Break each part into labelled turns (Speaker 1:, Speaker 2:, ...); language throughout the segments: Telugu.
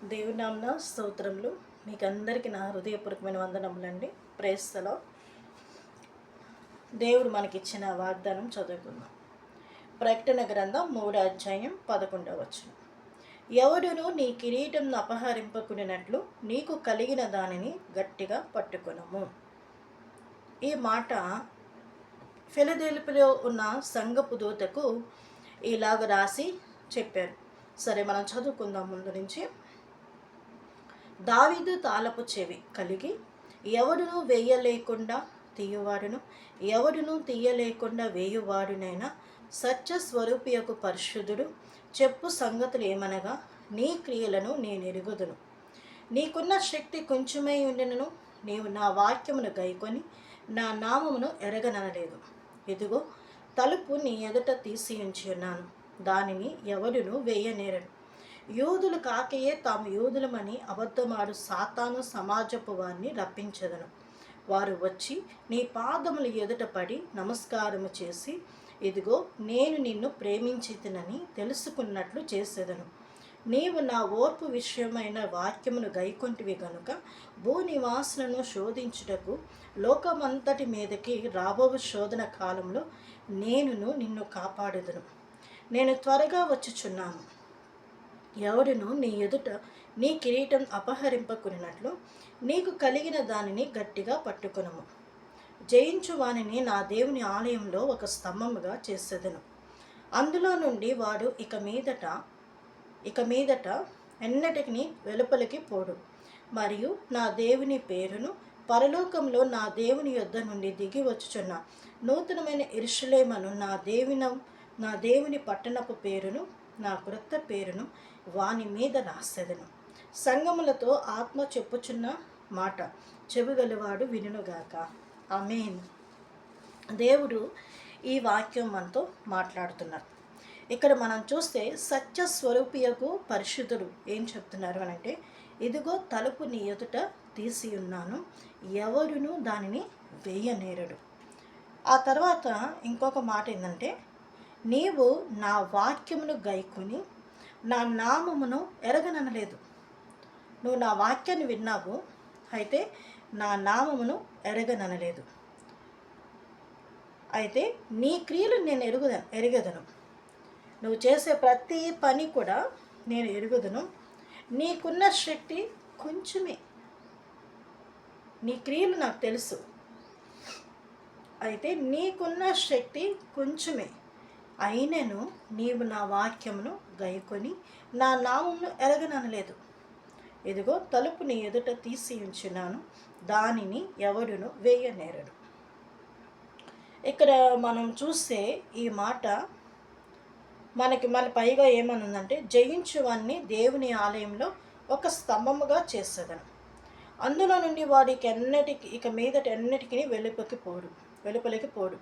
Speaker 1: దేవుని నామమున స్తోత్రములు. మీకు అందరికీ నా హృదయపూర్వకమైన వందనములండి. Praise the lord. దేవుడు మనకిచ్చిన వాగ్దానం చదువుకుందాం. ప్రకటన గ్రంథం 3వ అధ్యాయం 11వ వచనం. ఎవడును నీ కిరీటంను అపహరింపకున్నట్లు నీకు కలిగిన దానిని గట్టిగా పట్టుకొనుము. ఈ మాట ఫిలదెల్ఫియాలో ఉన్న సంఘపు దూతకు ఇలాగ రాసి చెప్పారు. సరే, మనం చదువుకుందాం. ముందు నుంచి దావీదు తాళపు చెవి కలిగి ఎవడును వేయలేకుండా తీయువాడును, ఎవడును తీయలేకుండా వేయువాడునైనా సత్య స్వరూపియకు పరిశుద్ధుడు చెప్పు సంగతులు ఏమనగా, నీ క్రియలను నేను ఎరుగుదును. నీకున్న శక్తి కొంచెమై ఉండినను నీవు నా వాక్యమును గైకొని నా నామమును ఎరగననలేదు. ఇదిగో, తలుపు నీ ఎదుట తీసి ఉంచి ఉన్నాను, దానిని ఎవడును వేయనేరడు. యూదులు కాకయే తాము యూదులమని అబద్ధమాడు సాతాను సమాజపు వారిని రప్పించదను. వారు వచ్చి నీ పాదముల ఎదుట పడి నమస్కారము చేసి, ఇదిగో నేను నిన్ను ప్రేమించితినని తెలుసుకున్నట్లు చేసేదను. నీవు నా ఓర్పు విషయమైన వాక్యమును గైకొంటివి గనుక భూనివాసులను శోధించుటకు లోకమంతటి మీదకి రాబో శోధన కాలంలో నిన్ను కాపాడెదను. నేను త్వరగా వచ్చుచున్నాను. ఎవడును నీ ఎదుట నీ కిరీటం అపహరింపకున్నట్లు నీకు కలిగిన దానిని గట్టిగా పట్టుకొనుము. జయించు వానిని నా దేవుని ఆలయంలో ఒక స్తంభముగా చేసేదను. అందులో నుండి వాడు ఇక మీదట ఎన్నటికి వెలుపలికి పోడు. మరియు నా దేవుని పేరును, పరలోకంలో నా దేవుని యొద్ద నుండి దిగి వచ్చుచున్న నూతనమైన యెరూషలేమును, నా దేవుని పట్టణపు పేరును, నా క్రొత్త పేరును వాని మీద రాసేదను. సంగములతో ఆత్మ చెప్పుచున్న మాట చెవిగలవాడు వినుగాక. ఆమేన్. దేవుడు ఈ వాక్యం మనతో మాట్లాడుతున్నారు. ఇక్కడ మనం చూస్తే సత్య స్వరూపియకు పరిశుద్ధుడు ఏం చెప్తున్నారు అనంటే, ఇదిగో తలుపు నీ ఎదుట తీసి ఉన్నాను, ఎవరును దానిని వేయనేరడు. ఆ తర్వాత ఇంకొక మాట ఏంటంటే, నీవు నా వాక్యమును గైకొని నా నామమును ఎరగననలేదు. నువ్వు నా వాక్యాన్ని విన్నావు, అయితే నా నామమును ఎరగననలేదు. అయితే నీ క్రియలు నేను ఎరుగదను. నువ్వు చేసే ప్రతి పని కూడా నేను ఎరుగుదును. నీకున్న శక్తి కొంచెమే. నీ క్రియలు నాకు తెలుసు, అయితే నీకున్న శక్తి కొంచెమే. అయినను నీవు నా వాక్యమును గైకొని నా నామమును ఎరగననలేదు. ఇదిగో తలుపు నీ ఎదుట తీసి ఉంచున్నాను, దానిని ఎవడును వేయనేరడు. ఇక్కడ మనం చూస్తే ఈ మాట మనకి పైగా ఏమనుందంటే, జయించువాన్ని దేవుని ఆలయంలో ఒక స్తంభముగా చేసేదను. అందులో నుండి వాడికి ఇక మీదట ఎన్నటికీ వెలుపలికి పోడు.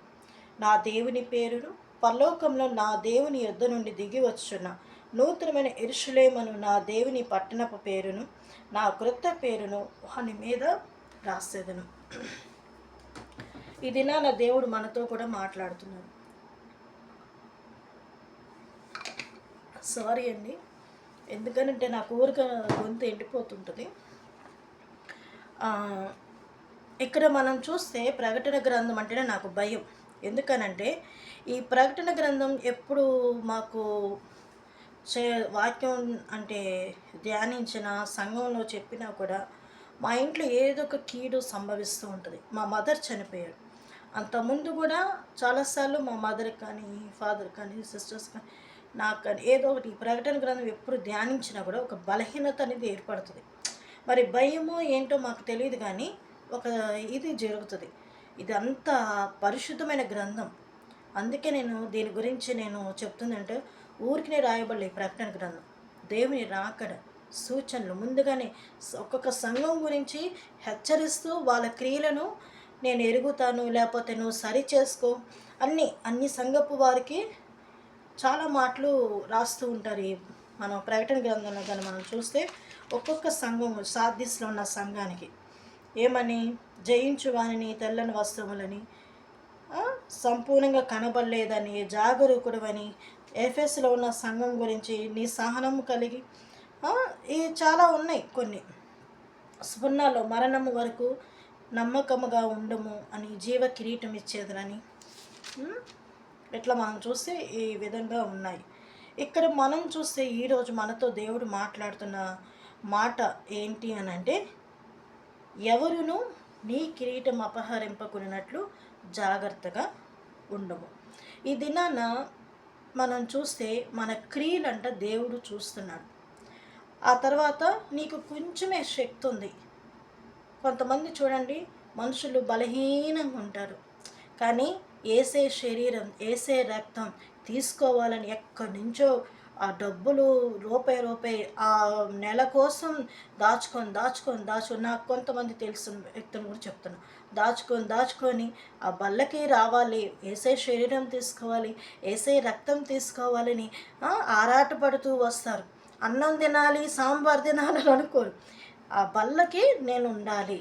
Speaker 1: నా దేవుని పేరును, పరలోకంలో నా దేవుని యొద్ద నుండి దిగి వచ్చున్న నూతనమైన యెరూషలేమును, నా దేవుని పట్టణపు పేరును, నా క్రొత్త పేరును వాని మీద రాసేదను. ఈ దినాన దేవుడు మనతో కూడా మాట్లాడుతున్నాడు. సారీ అండి, ఎందుకనంటే నాకు ఊరిక గొంతు ఎండిపోతుంటుంది. ఇక్కడ మనం చూస్తే ప్రకటన గ్రంథం అంటేనే నాకు భయం. ఎందుకనంటే ఈ ప్రకటన గ్రంథం ఎప్పుడు మాకు వాక్యం అంటే ధ్యానించిన సంఘంలో చెప్పినా కూడా మా ఇంట్లో ఏదో ఒక కీడు సంభవిస్తూ ఉంటుంది. మా మదర్ చనిపోయారు. అంతకుముందు కూడా చాలాసార్లు మా మదర్ కానీ, ఫాదర్ కానీ, సిస్టర్స్ కానీ, నాకు కానీ ఏదో ఒకటి ఈ ప్రకటన గ్రంథం ఎప్పుడు ధ్యానించినా కూడా ఒక బలహీనత అనేది ఏర్పడుతుంది. మరి భయమో ఏంటో మాకు తెలియదు, కానీ ఒక ఇది జరుగుతుంది. ఇది అంత పరిశుద్ధమైన గ్రంథం. అందుకే దీని గురించి చెప్తుందంటే, ఊరికినే రాయబడలే ఈ ప్రకటన గ్రంథం. దేవుని రాకడ సూచనలు ముందుగానే ఒక్కొక్క సంఘం గురించి హెచ్చరిస్తూ వాళ్ళ క్రియలను నేను ఎరుగుతాను, లేకపోతే నువ్వు సరి చేసుకో, అన్ని సంఘపు వారికి చాలా మాటలు రాస్తూ ఉంటారు. మనం ప్రకటన గ్రంథంలో కానీ మనం చూస్తే ఒక్కొక్క సంఘం, సార్దీస్లో ఉన్న సంఘానికి ఏమని, జయించు వానిని, తెల్లని వస్త్రములని, సంపూర్ణంగా కనబడలేదని, జాగరూకుడవని, ఎఫెస్లో ఉన్న సంఘం గురించి నీ సహనము కలిగి ఆ, ఇవి చాలా ఉన్నాయి కొన్ని. స్ఫురణలో మరణము వరకు నమ్మకముగా ఉండము అని, జీవ కిరీటం ఇచ్చేదనని, ఉమ్, ఇట్లా మనం చూస్తే ఈ విధంగా ఉన్నాయి. ఇక్కడ మనం చూస్తే ఈరోజు మనతో దేవుడు మాట్లాడుతున్న మాట ఏంటి అని అంటే, ఎవరును నీ కిరీటం అపహరింపకున్నట్లు జాగ్రత్తగా ఉండము. ఈ దినాన మనం చూస్తే మన క్రియలంట దేవుడు చూస్తున్నాడు. ఆ తర్వాత నీకు కొంచెమే శక్తి ఉంది. కొంతమంది చూడండి, మనుషులు బలహీనంగా ఉంటారు, కానీ ఏసే శరీరం, ఏసే రక్తం తీసుకోవాలని ఎక్కడి నుంచో ఆ డబ్బులు రూపాయి రూపాయి ఆ నెల కోసం దాచుకొని నాకు కొంతమంది తెలిసిన వ్యక్తులు కూడా చెప్తున్నా, దాచుకొని ఆ బల్లకి రావాలి, ఏసే శరీరం తీసుకోవాలి, ఏసే రక్తం తీసుకోవాలని ఆరాటపడుతూ వస్తారు. అన్నం తినాలి, సాంబార్ తినాలి అని అనుకోరు. ఆ బల్లకి నేను ఉండాలి.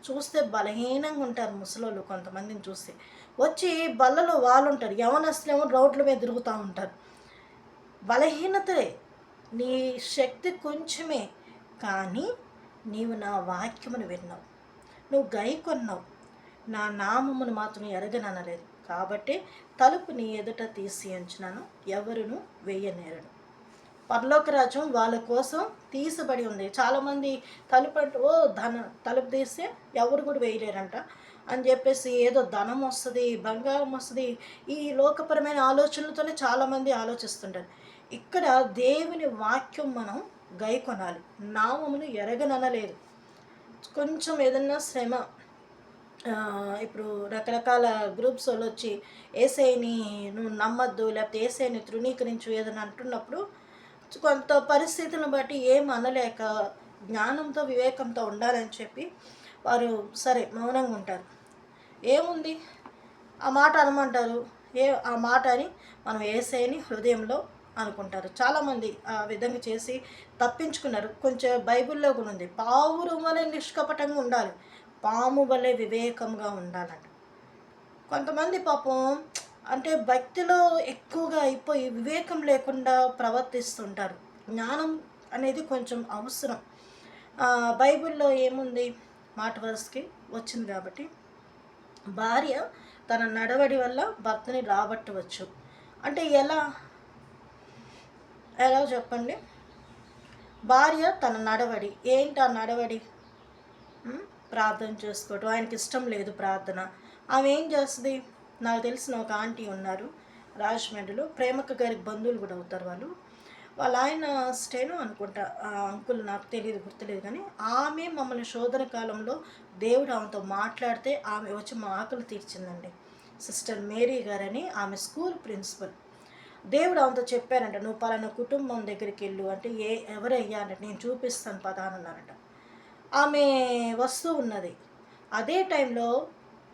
Speaker 1: చూస్తే బలహీనంగా ఉంటారు ముసలోళ్ళు, కొంతమందిని చూస్తే వచ్చి బల్లలో వాళ్ళు ఉంటారు. యవనస్తులేమో రోడ్ల మీద తిరుగుతూ ఉంటారు. బలహీనతే. నీ శక్తి కొంచెమే, కానీ నీవు నా వాక్యమును విన్నావు, నువ్వు గైకొన్నావు, నా నామమును మాత్రం ఎరగననలేదు. కాబట్టి తలుపు నీ ఎదుట తీసి ఉంచినాను, ఎవరును వేయనేరడు. పరలోక రాజ్యం వాళ్ళ కోసం తీసబడి ఉంది. చాలామంది తలుపు అంటే తలుపు తీస్తే ఎవరు కూడా వేయలేరంట అని చెప్పేసి, ఏదో ధనం వస్తుంది, బంగారం వస్తుంది, ఈ లోకపరమైన ఆలోచనలతోనే చాలామంది ఆలోచిస్తుంటారు. ఇక్కడ దేవుని వాక్యం మనం గైకొనాలి, నామమును ఎరగననలేదు. కొంచెం ఏదన్నా శ్రమ, ఇప్పుడు రకరకాల గ్రూప్స్ వాళ్ళు వచ్చి ఏసైని నువ్వు నమ్మద్దు, లేకపోతే ఏసైని తృణీకరించు ఏదని అంటున్నప్పుడు కొంత పరిస్థితులను బట్టి ఏం అనలేక జ్ఞానంతో వివేకంతో ఉండాలని చెప్పి వారు సరే మౌనంగా ఉంటారు. ఏముంది, ఆ మాట అనమంటారు, ఆ మాట అని మనం ఏసైని హృదయంలో అనుకుంటారు. చాలామంది ఆ విధంగా చేసి తప్పించుకున్నారు. కొంచెం బైబిల్లో కూడా ఉంది, పావురం వలె నిష్కపటంగా ఉండాలి, పాము వలె వివేకంగా ఉండాలంట. కొంతమంది పాపం అంటే భక్తిలో ఎక్కువగా అయిపోయి వివేకం లేకుండా ప్రవర్తిస్తుంటారు. జ్ఞానం అనేది కొంచెం అవసరం. బైబిల్లో ఏముంది, మాట వరుసకి వచ్చింది కాబట్టి, భార్య తన నడవడి వల్ల భర్తని రాబట్టవచ్చు అంటే ఎలా ఎలా చెప్పండి? భార్య తన నడవడి ఏంటి? ఆ నడవడి ప్రార్థన చేసుకోవటం. ఆయనకి ఇష్టం లేదు ప్రార్థన. ఆమె ఏం చేస్తుంది? నాకు తెలిసిన ఒక ఆంటీ ఉన్నారు రాజమండ్రిలో, ప్రేమక్క గారికి బంధువులు కూడా అవుతారు వాళ్ళు. వాళ్ళ ఆయన స్టేనో అనుకుంటా, అంకుల్ నాకు తెలియదు, గుర్తులేదు. కానీ ఆమె మమ్మల్ని శోధన కాలంలో దేవుడు ఆమెతో మాట్లాడితే ఆమె వచ్చి మా ఆకలి తీర్చిందండి. సిస్టర్ మేరీ గారని, ఆమె స్కూల్ ప్రిన్సిపల్. దేవుడు ఆమెతో చెప్పారంట, నువ్వు పలానా కుటుంబం దగ్గరికి వెళ్ళు అంటే, ఎవరయ్యా అంటే, నేను చూపిస్తాను పదా అన్నారంట. ఆమె వస్తూ ఉన్నది. అదే టైంలో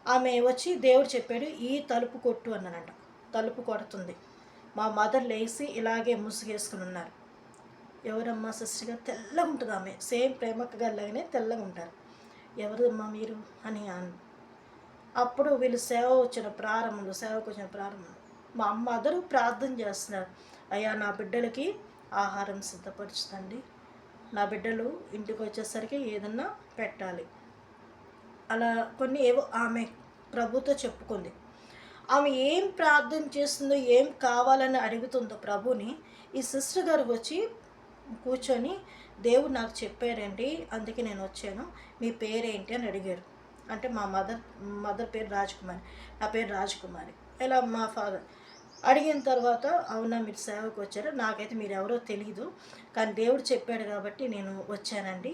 Speaker 1: ఆమె వచ్చి దేవుడు చెప్పాడు, ఈ తలుపు కొట్టు అన్నానంట. తలుపు కొడుతుంది. మా మదర్ లేచి ఇలాగే ముసుగేసుకుని ఉన్నారు. ఎవరమ్మా సిస్టర్ గారు? తెల్లగా ఉంటుంది ఆమె, సేమ్ ప్రేమక్క గారు లాగానే తెల్లగా ఉంటారు. ఎవరమ్మా మీరు అని అప్పుడు వీళ్ళు సేవకు వచ్చిన ప్రారంభంలో మా మదరు ప్రార్థన చేస్తున్నారు, అయ్యా నా బిడ్డలకి ఆహారం సిద్ధపరచుతండి, నా బిడ్డలు ఇంటికి వచ్చేసరికి ఏదన్నా పెట్టాలి. అలా కొన్ని ఏవో ఆమె ప్రభుతో చెప్పుకుంది. ఆమె ఏం ప్రార్థన చేస్తుందో, ఏం కావాలని అడుగుతుందో ప్రభుని, ఈ సిస్టర్ గారు వచ్చి కూర్చొని, దేవుడు నాకు చెప్పారండి, అందుకే నేను వచ్చాను, మీ పేరేంటి అని అడిగారు. అంటే మా మదర్ పేరు రాజకుమారి, నా పేరు రాజకుమారి. ఇలా మా ఫాదర్ అడిగిన తర్వాత, అవునా మీరు సేవకు వచ్చారు, నాకైతే మీరు ఎవరో తెలియదు, కానీ దేవుడు చెప్పాడు కాబట్టి నేను వచ్చానండి.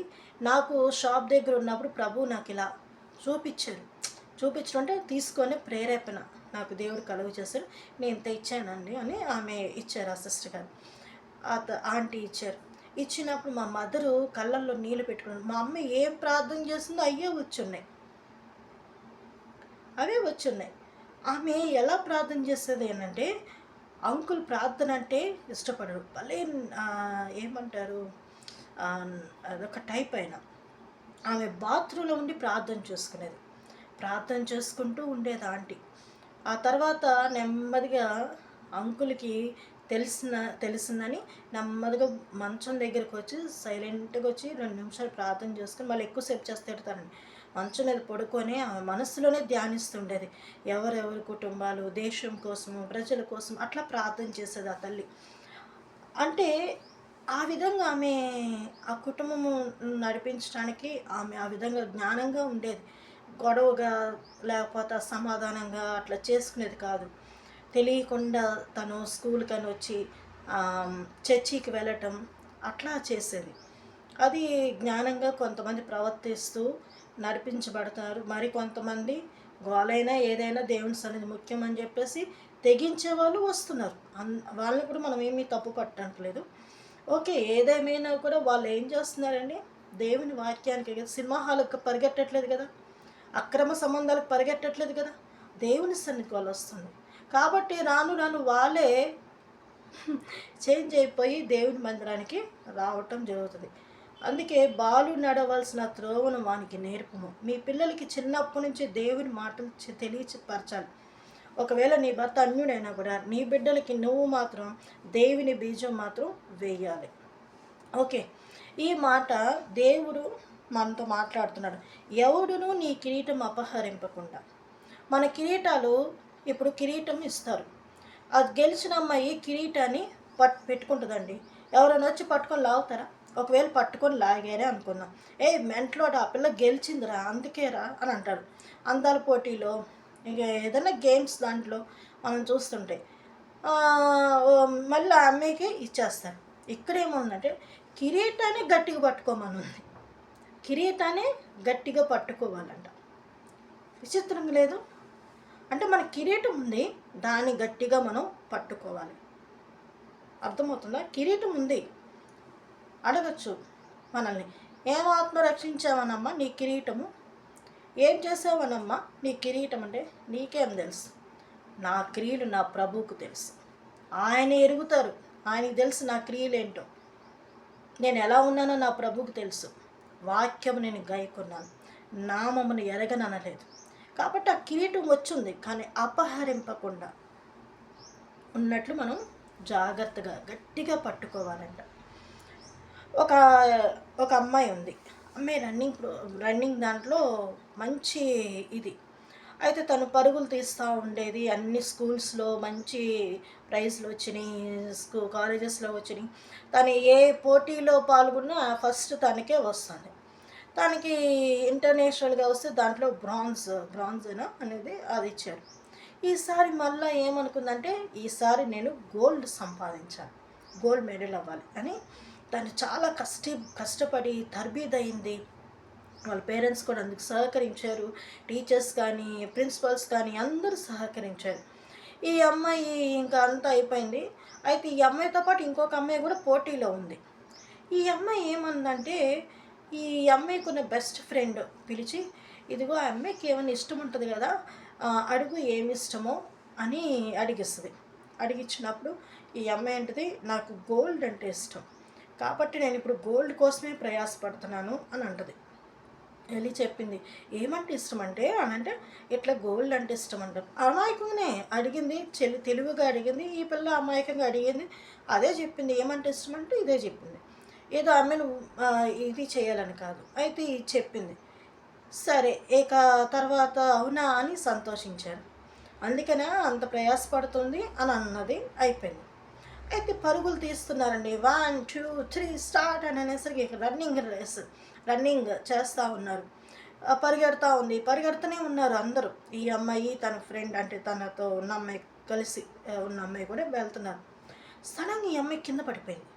Speaker 1: నాకు షాప్ దగ్గర ఉన్నప్పుడు ప్రభు నాకు ఇలా చూపించడం అంటే తీసుకొని ప్రేరేపణ నాకు దేవుడు కలుగు చేశారు, నేను ఇంత ఇచ్చానండి అని ఆమె ఇచ్చారు. ఆ సిస్టర్ గారు ఆంటీ ఇచ్చారు. ఇచ్చినప్పుడు మా మదరు కళ్ళల్లో నీళ్ళు పెట్టుకున్నారు. మా అమ్మ ఏం ప్రార్థన చేస్తుందో అవే వచ్చున్నాయి. ఆమె ఎలా ప్రార్థన చేస్తుంది ఏంటంటే, అంకుల్ ప్రార్థన అంటే ఇష్టపడరు, భలే ఏమంటారు, అదొక టైప్ అయినా. ఆమె బాత్రూంలో ఉండి ప్రార్థన చేసుకుంటూ ఉండేది ఆంటీ. ఆ తర్వాత నెమ్మదిగా అంకుల్కి తెలిసిందని నెమ్మదిగా మంచం దగ్గరికి వచ్చి సైలెంట్గా వచ్చి 2 నిమిషాలు ప్రార్థన చేసుకొని మళ్ళీ ఎక్కువసేపు చేసి తిడతానండి. మంచం మీద పడుకొని ఆమె మనసులోనే ధ్యానిస్తుండేది. ఎవరెవరి కుటుంబాలు, దేశం కోసము, ప్రజల కోసం అట్లా ప్రార్థన చేసేది ఆ తల్లి. అంటే ఆ విధంగా ఆమె ఆ కుటుంబము నడిపించడానికి ఆమె ఆ విధంగా జ్ఞానంగా ఉండేది. గొడవగా లేకపోతే సమాధానంగా అట్లా చేసుకునేది కాదు. తెలియకుండా తను స్కూల్‌కని వచ్చి చర్చికి వెళ్ళటం అట్లా చేసేది. అది జ్ఞానంగా కొంతమంది ప్రవర్తిస్తూ నడిపించబడతారు. మరి కొంతమంది గోలైనా ఏదైనా దేవుని సన్నిధి ముఖ్యమని చెప్పేసి తెగించే వాళ్ళు వస్తున్నారు. వాళ్ళని కూడా మనం ఏమీ తప్పు పట్టట్లేదు. ఓకే. ఏదేమైనా కూడా వాళ్ళు ఏం చేస్తున్నారండి, దేవుని వాక్యానికి సినిమా హాల్‌కి పరిగెట్టట్లేదు కదా! అక్రమ సంబంధాలకు పరిగెట్టట్లేదు కదా! దేవుని సన్నిధికి వాళ్ళొస్తుంది. కాబట్టి రాను రాను వాళ్ళే చేంజ్ అయిపోయి దేవుని మందిరానికి రావటం జరుగుతుంది. అందుకే బాలు నడవలసిన త్రోవను వానికి నేర్పుము. మీ పిల్లలకి చిన్నప్పటి నుంచి దేవుని మాటలు తెలియపరచాలి. ఒకవేళ నీ భర్త అన్యుడైనా కూడా నీ బిడ్డలకి నువ్వు మాత్రం దేవుని బీజం మాత్రం వేయాలి. ఓకే. ఈ మాట దేవుడు మనతో మాట్లాడుతున్నాడు. ఎవడును నీ కిరీటం అపహరింపకుండా. మన కిరీటాలు ఇప్పుడు కిరీటం ఇస్తారు. అది గెలిచిన అమ్మాయి కిరీటాన్ని పెట్టుకుంటుందండి. ఎవరైనా వచ్చి పట్టుకొని లాగుతారా? ఒకవేళ పట్టుకొని లాగారే అనుకుందాం. మెంట్లోడా ఆ పిల్ల గెలిచిందిరా అందుకేరా అని అంటారు. అందాల పోటీలో ఇక ఏదైనా గేమ్స్ దాంట్లో మనం చూస్తుంటే మళ్ళీ ఆ అమ్మాయికి ఇచ్చేస్తారు. ఇక్కడ ఏముందంటే కిరీటాన్ని గట్టిగా పట్టుకోమని ఉంది. కిరీటాన్ని గట్టిగా పట్టుకోవాలంట. విచిత్రం లేదు. అంటే మన కిరీటం ఉంది, దాన్ని గట్టిగా మనం పట్టుకోవాలి. అర్థమవుతుందా? కిరీటం ఉంది. అడగచ్చు మనల్ని, ఏం ఆత్మ రక్షించావనమ్మా నీ కిరీటము, ఏం చేసావనమ్మా నీ కిరీటం అంటే నీకేం తెలుసు? నా క్రియలు నా ప్రభువుకు తెలుసు. ఆయన ఎరుగుతారు. ఆయనకి తెలుసు నా క్రియలు ఏంటో. నేను ఎలా ఉన్నానో నా ప్రభువుకు తెలుసు. వాక్యము నేను గైకొన్నాను, నామమును ఎరగననలేదు. కాబట్టి ఆ కిరీటం వచ్చింది, కానీ అపహరింపకుండా ఉన్నట్లు మనం జాగ్రత్తగా గట్టిగా పట్టుకోవాలంట. ఒక ఒక అమ్మాయి ఉంది. అమ్మాయి రన్నింగ్ దాంట్లో మంచి ఇది. అయితే తను పరుగులు తీస్తూ ఉండేది. అన్ని స్కూల్స్లో మంచి ప్రైజ్లు వచ్చినాయి, కాలేజెస్లో వచ్చినాయి. తను ఏ పోటీలో పాల్గొన్నా ఫస్ట్ తనకే వస్తుంది. తనకి ఇంటర్నేషనల్గా వస్తే దాంట్లో బ్రాంజ్నా అనేది అది ఇచ్చారు. ఈసారి మళ్ళీ ఏమనుకుందంటే ఈసారి నేను గోల్డ్ సంపాదించాలి, గోల్డ్ మెడల్ అవ్వాలి అని తను చాలా కష్టపడి తర్బీదయింది. వాళ్ళ పేరెంట్స్ కూడా అందుకు సహకరించారు. టీచర్స్ కానీ ప్రిన్సిపల్స్ కానీ అందరూ సహకరించారు. ఈ అమ్మాయి ఇంకా అంతా అయిపోయింది. అయితే ఈ అమ్మాయితో పాటు ఇంకొక అమ్మాయి కూడా పోటీలో ఉంది. ఈ అమ్మాయి ఏమందంటే ఈ అమ్మాయికి ఉన్న బెస్ట్ ఫ్రెండ్ పిలిచి, ఇదిగో ఆ అమ్మాయికి ఏమైనా ఇష్టం ఉంటుంది కదా, అడుగు ఏమి ఇష్టమో అని అడిగిస్తుంది. అడిగించినప్పుడు ఈ అమ్మాయి అంటది, నాకు గోల్డ్ అంటే ఇష్టం, కాబట్టి నేను ఇప్పుడు గోల్డ్ కోసమే ప్రయాసపడుతున్నాను అని అంటది. వెళ్ళి చెప్పింది, ఏమంటే ఇష్టం అంటే అని అంటే ఇట్లా గోల్డ్ అంటే ఇష్టం అంటారు. అమాయకంగానే అడిగింది, తెలివిగా అడిగింది. ఈ పిల్ల అమాయకంగా అడిగింది, అదే చెప్పింది. ఏమంటే ఇష్టం అంటే ఇదే చెప్పింది. ఏదో ఆమెను ఇది చేయాలని కాదు, అయితే ఇది చెప్పింది. సరే ఇక తర్వాత అవునా అని సంతోషించారు. అందుకనే అంత ప్రయాసపడుతుంది అని అన్నది అయిపోయింది. అయితే పరుగులు తీస్తున్నారండి. 1, 2, 3 స్టార్ట్ అని అనేసరికి రన్నింగ్ చేస్తూ ఉన్నారు. పరిగెడుతూ ఉంది, పరిగెడుతూనే ఉన్నారు అందరూ. ఈ అమ్మాయి తన ఫ్రెండ్ అంటే తనతో ఉన్న అమ్మాయి కలిసి ఉన్న అమ్మాయి కూడా వెళ్తున్నారు. సడన్గా ఈ అమ్మాయి కింద పడిపోయింది.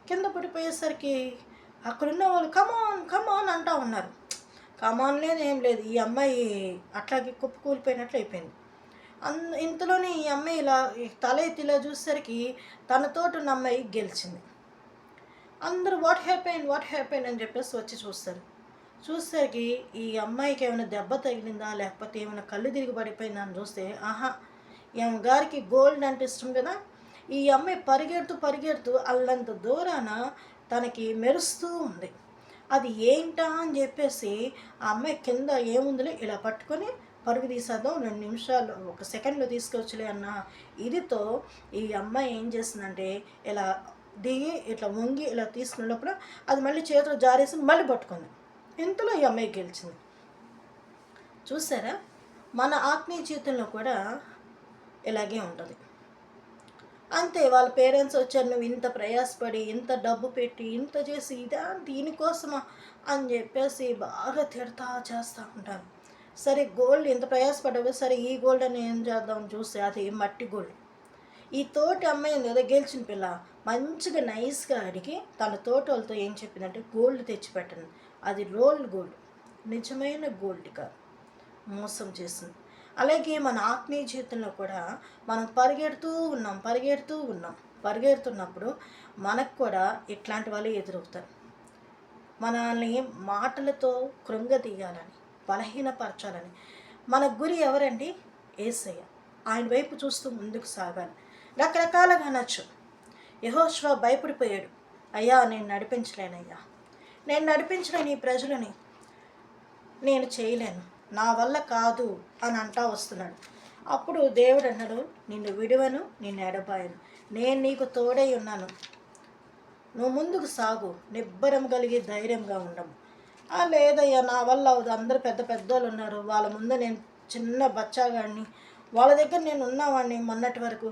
Speaker 1: కింద పడిపోయేసరికి అక్కడున్న వాళ్ళు కమాన్ అంటూ ఉన్నారు. కమాన్ లేదు ఏం లేదు. ఈ అమ్మాయి అట్లాగే కుప్పకూలిపోయినట్లు అయిపోయింది. ఇంతలోనే ఈ అమ్మాయి ఇలా తల ఎత్తి ఇలా చూసేసరికి తనతోటి ఉన్న అమ్మాయి గెలిచింది. అందరూ వాట్ హ్యాపెన్ అని చెప్పేసి వచ్చి చూసేసరికి ఈ అమ్మాయికి ఏమైనా దెబ్బ తగిలిందా లేకపోతే ఏమైనా కళ్ళు తిరిగి పడిపోయిందా అని చూస్తే ఈ గారికి గోల్డ్ అంటే ఇష్టం కదా. ఈ అమ్మాయి పరిగెడుతూ అల్లంత దూరాన తనకి మెరుస్తూ ఉంది. అది ఏంటా అని చెప్పేసి ఆ అమ్మాయి కింద ఏముందిలే ఇలా పట్టుకొని పరుగు తీసేద్దాం, 2 నిమిషాలు, ఒక సెకండ్లో తీసుకొచ్చులే అన్న ఇదితో ఈ అమ్మాయి ఏం చేసిందంటే, ఇలా దిగి ఇట్లా వంగి ఇలా తీసుకున్నప్పుడు అది మళ్ళీ చేతిలో జారేసి మళ్ళీ పట్టుకుంది. ఇంతలో ఈ అమ్మాయి గెలిచింది. చూసారా? మన ఆత్మీయ జీవితంలో కూడా ఇలాగే ఉంటుంది. అంతే, వాళ్ళ పేరెంట్స్ వచ్చారు, నువ్వు ఇంత ప్రయాసపడి ఇంత డబ్బు పెట్టి ఇంత చేసి ఇదా దీనికోసమా అని చెప్పేసి బాగా తిడతా చేస్తూ ఉంటారు. సరే గోల్డ్ ఇంత ప్రయాసపడ్డావు, సరే ఈ గోల్డ్ అని ఏం చేద్దాం చూస్తే అది మట్టి గోల్డ్. ఈ తోటి అమ్మాయి ఉంది కదా, గెలిచిన పిల్ల, మంచిగా నైస్గా అడిగి తన తోటి వాళ్ళతో ఏం చెప్పిందంటే గోల్డ్ తెచ్చిపెట్టండి, అది రోల్డ్ గోల్డ్, నిజమైన గోల్డ్ కాదు, మోసం చేసింది. అలాగే మన ఆత్మీయ జీవితంలో కూడా మనం పరిగెడుతున్నప్పుడు మనకు కూడా ఇట్లాంటి వాళ్ళు ఎదురవుతారు. మనల్ని మాటలతో కృంగదీయాలని, బలహీనపరచాలని. మన గురి ఎవరండి? యేసయ్య. ఆయన వైపు చూస్తూ ముందుకు సాగాలి. రకరకాలుగా అనొచ్చు. యెహోషువ భయపడిపోయాడు, అయ్యా నేను నడిపించలేనయ్యా, నేను నడిపించలేను ఈ ప్రజలని, నేను చేయలేను, నా వల్ల కాదు అని అంటా వస్తున్నాడు. అప్పుడు దేవుడు అన్నాడు, నిన్ను విడువను, నిన్ను ఎడబాయను, నేను నీకు తోడై ఉన్నాను, నువ్వు ముందుకు సాగు, నిబ్బరం కలిగి ధైర్యంగా ఉండము. లేదయ్యా నా వల్ల అవదు, అందరూ పెద్ద పెద్దోళ్ళు ఉన్నారు, వాళ్ళ ముందు నేను చిన్న బచ్చాగాడిని, వాళ్ళ దగ్గర నేను ఉన్నవాడిని మొన్నటి వరకు,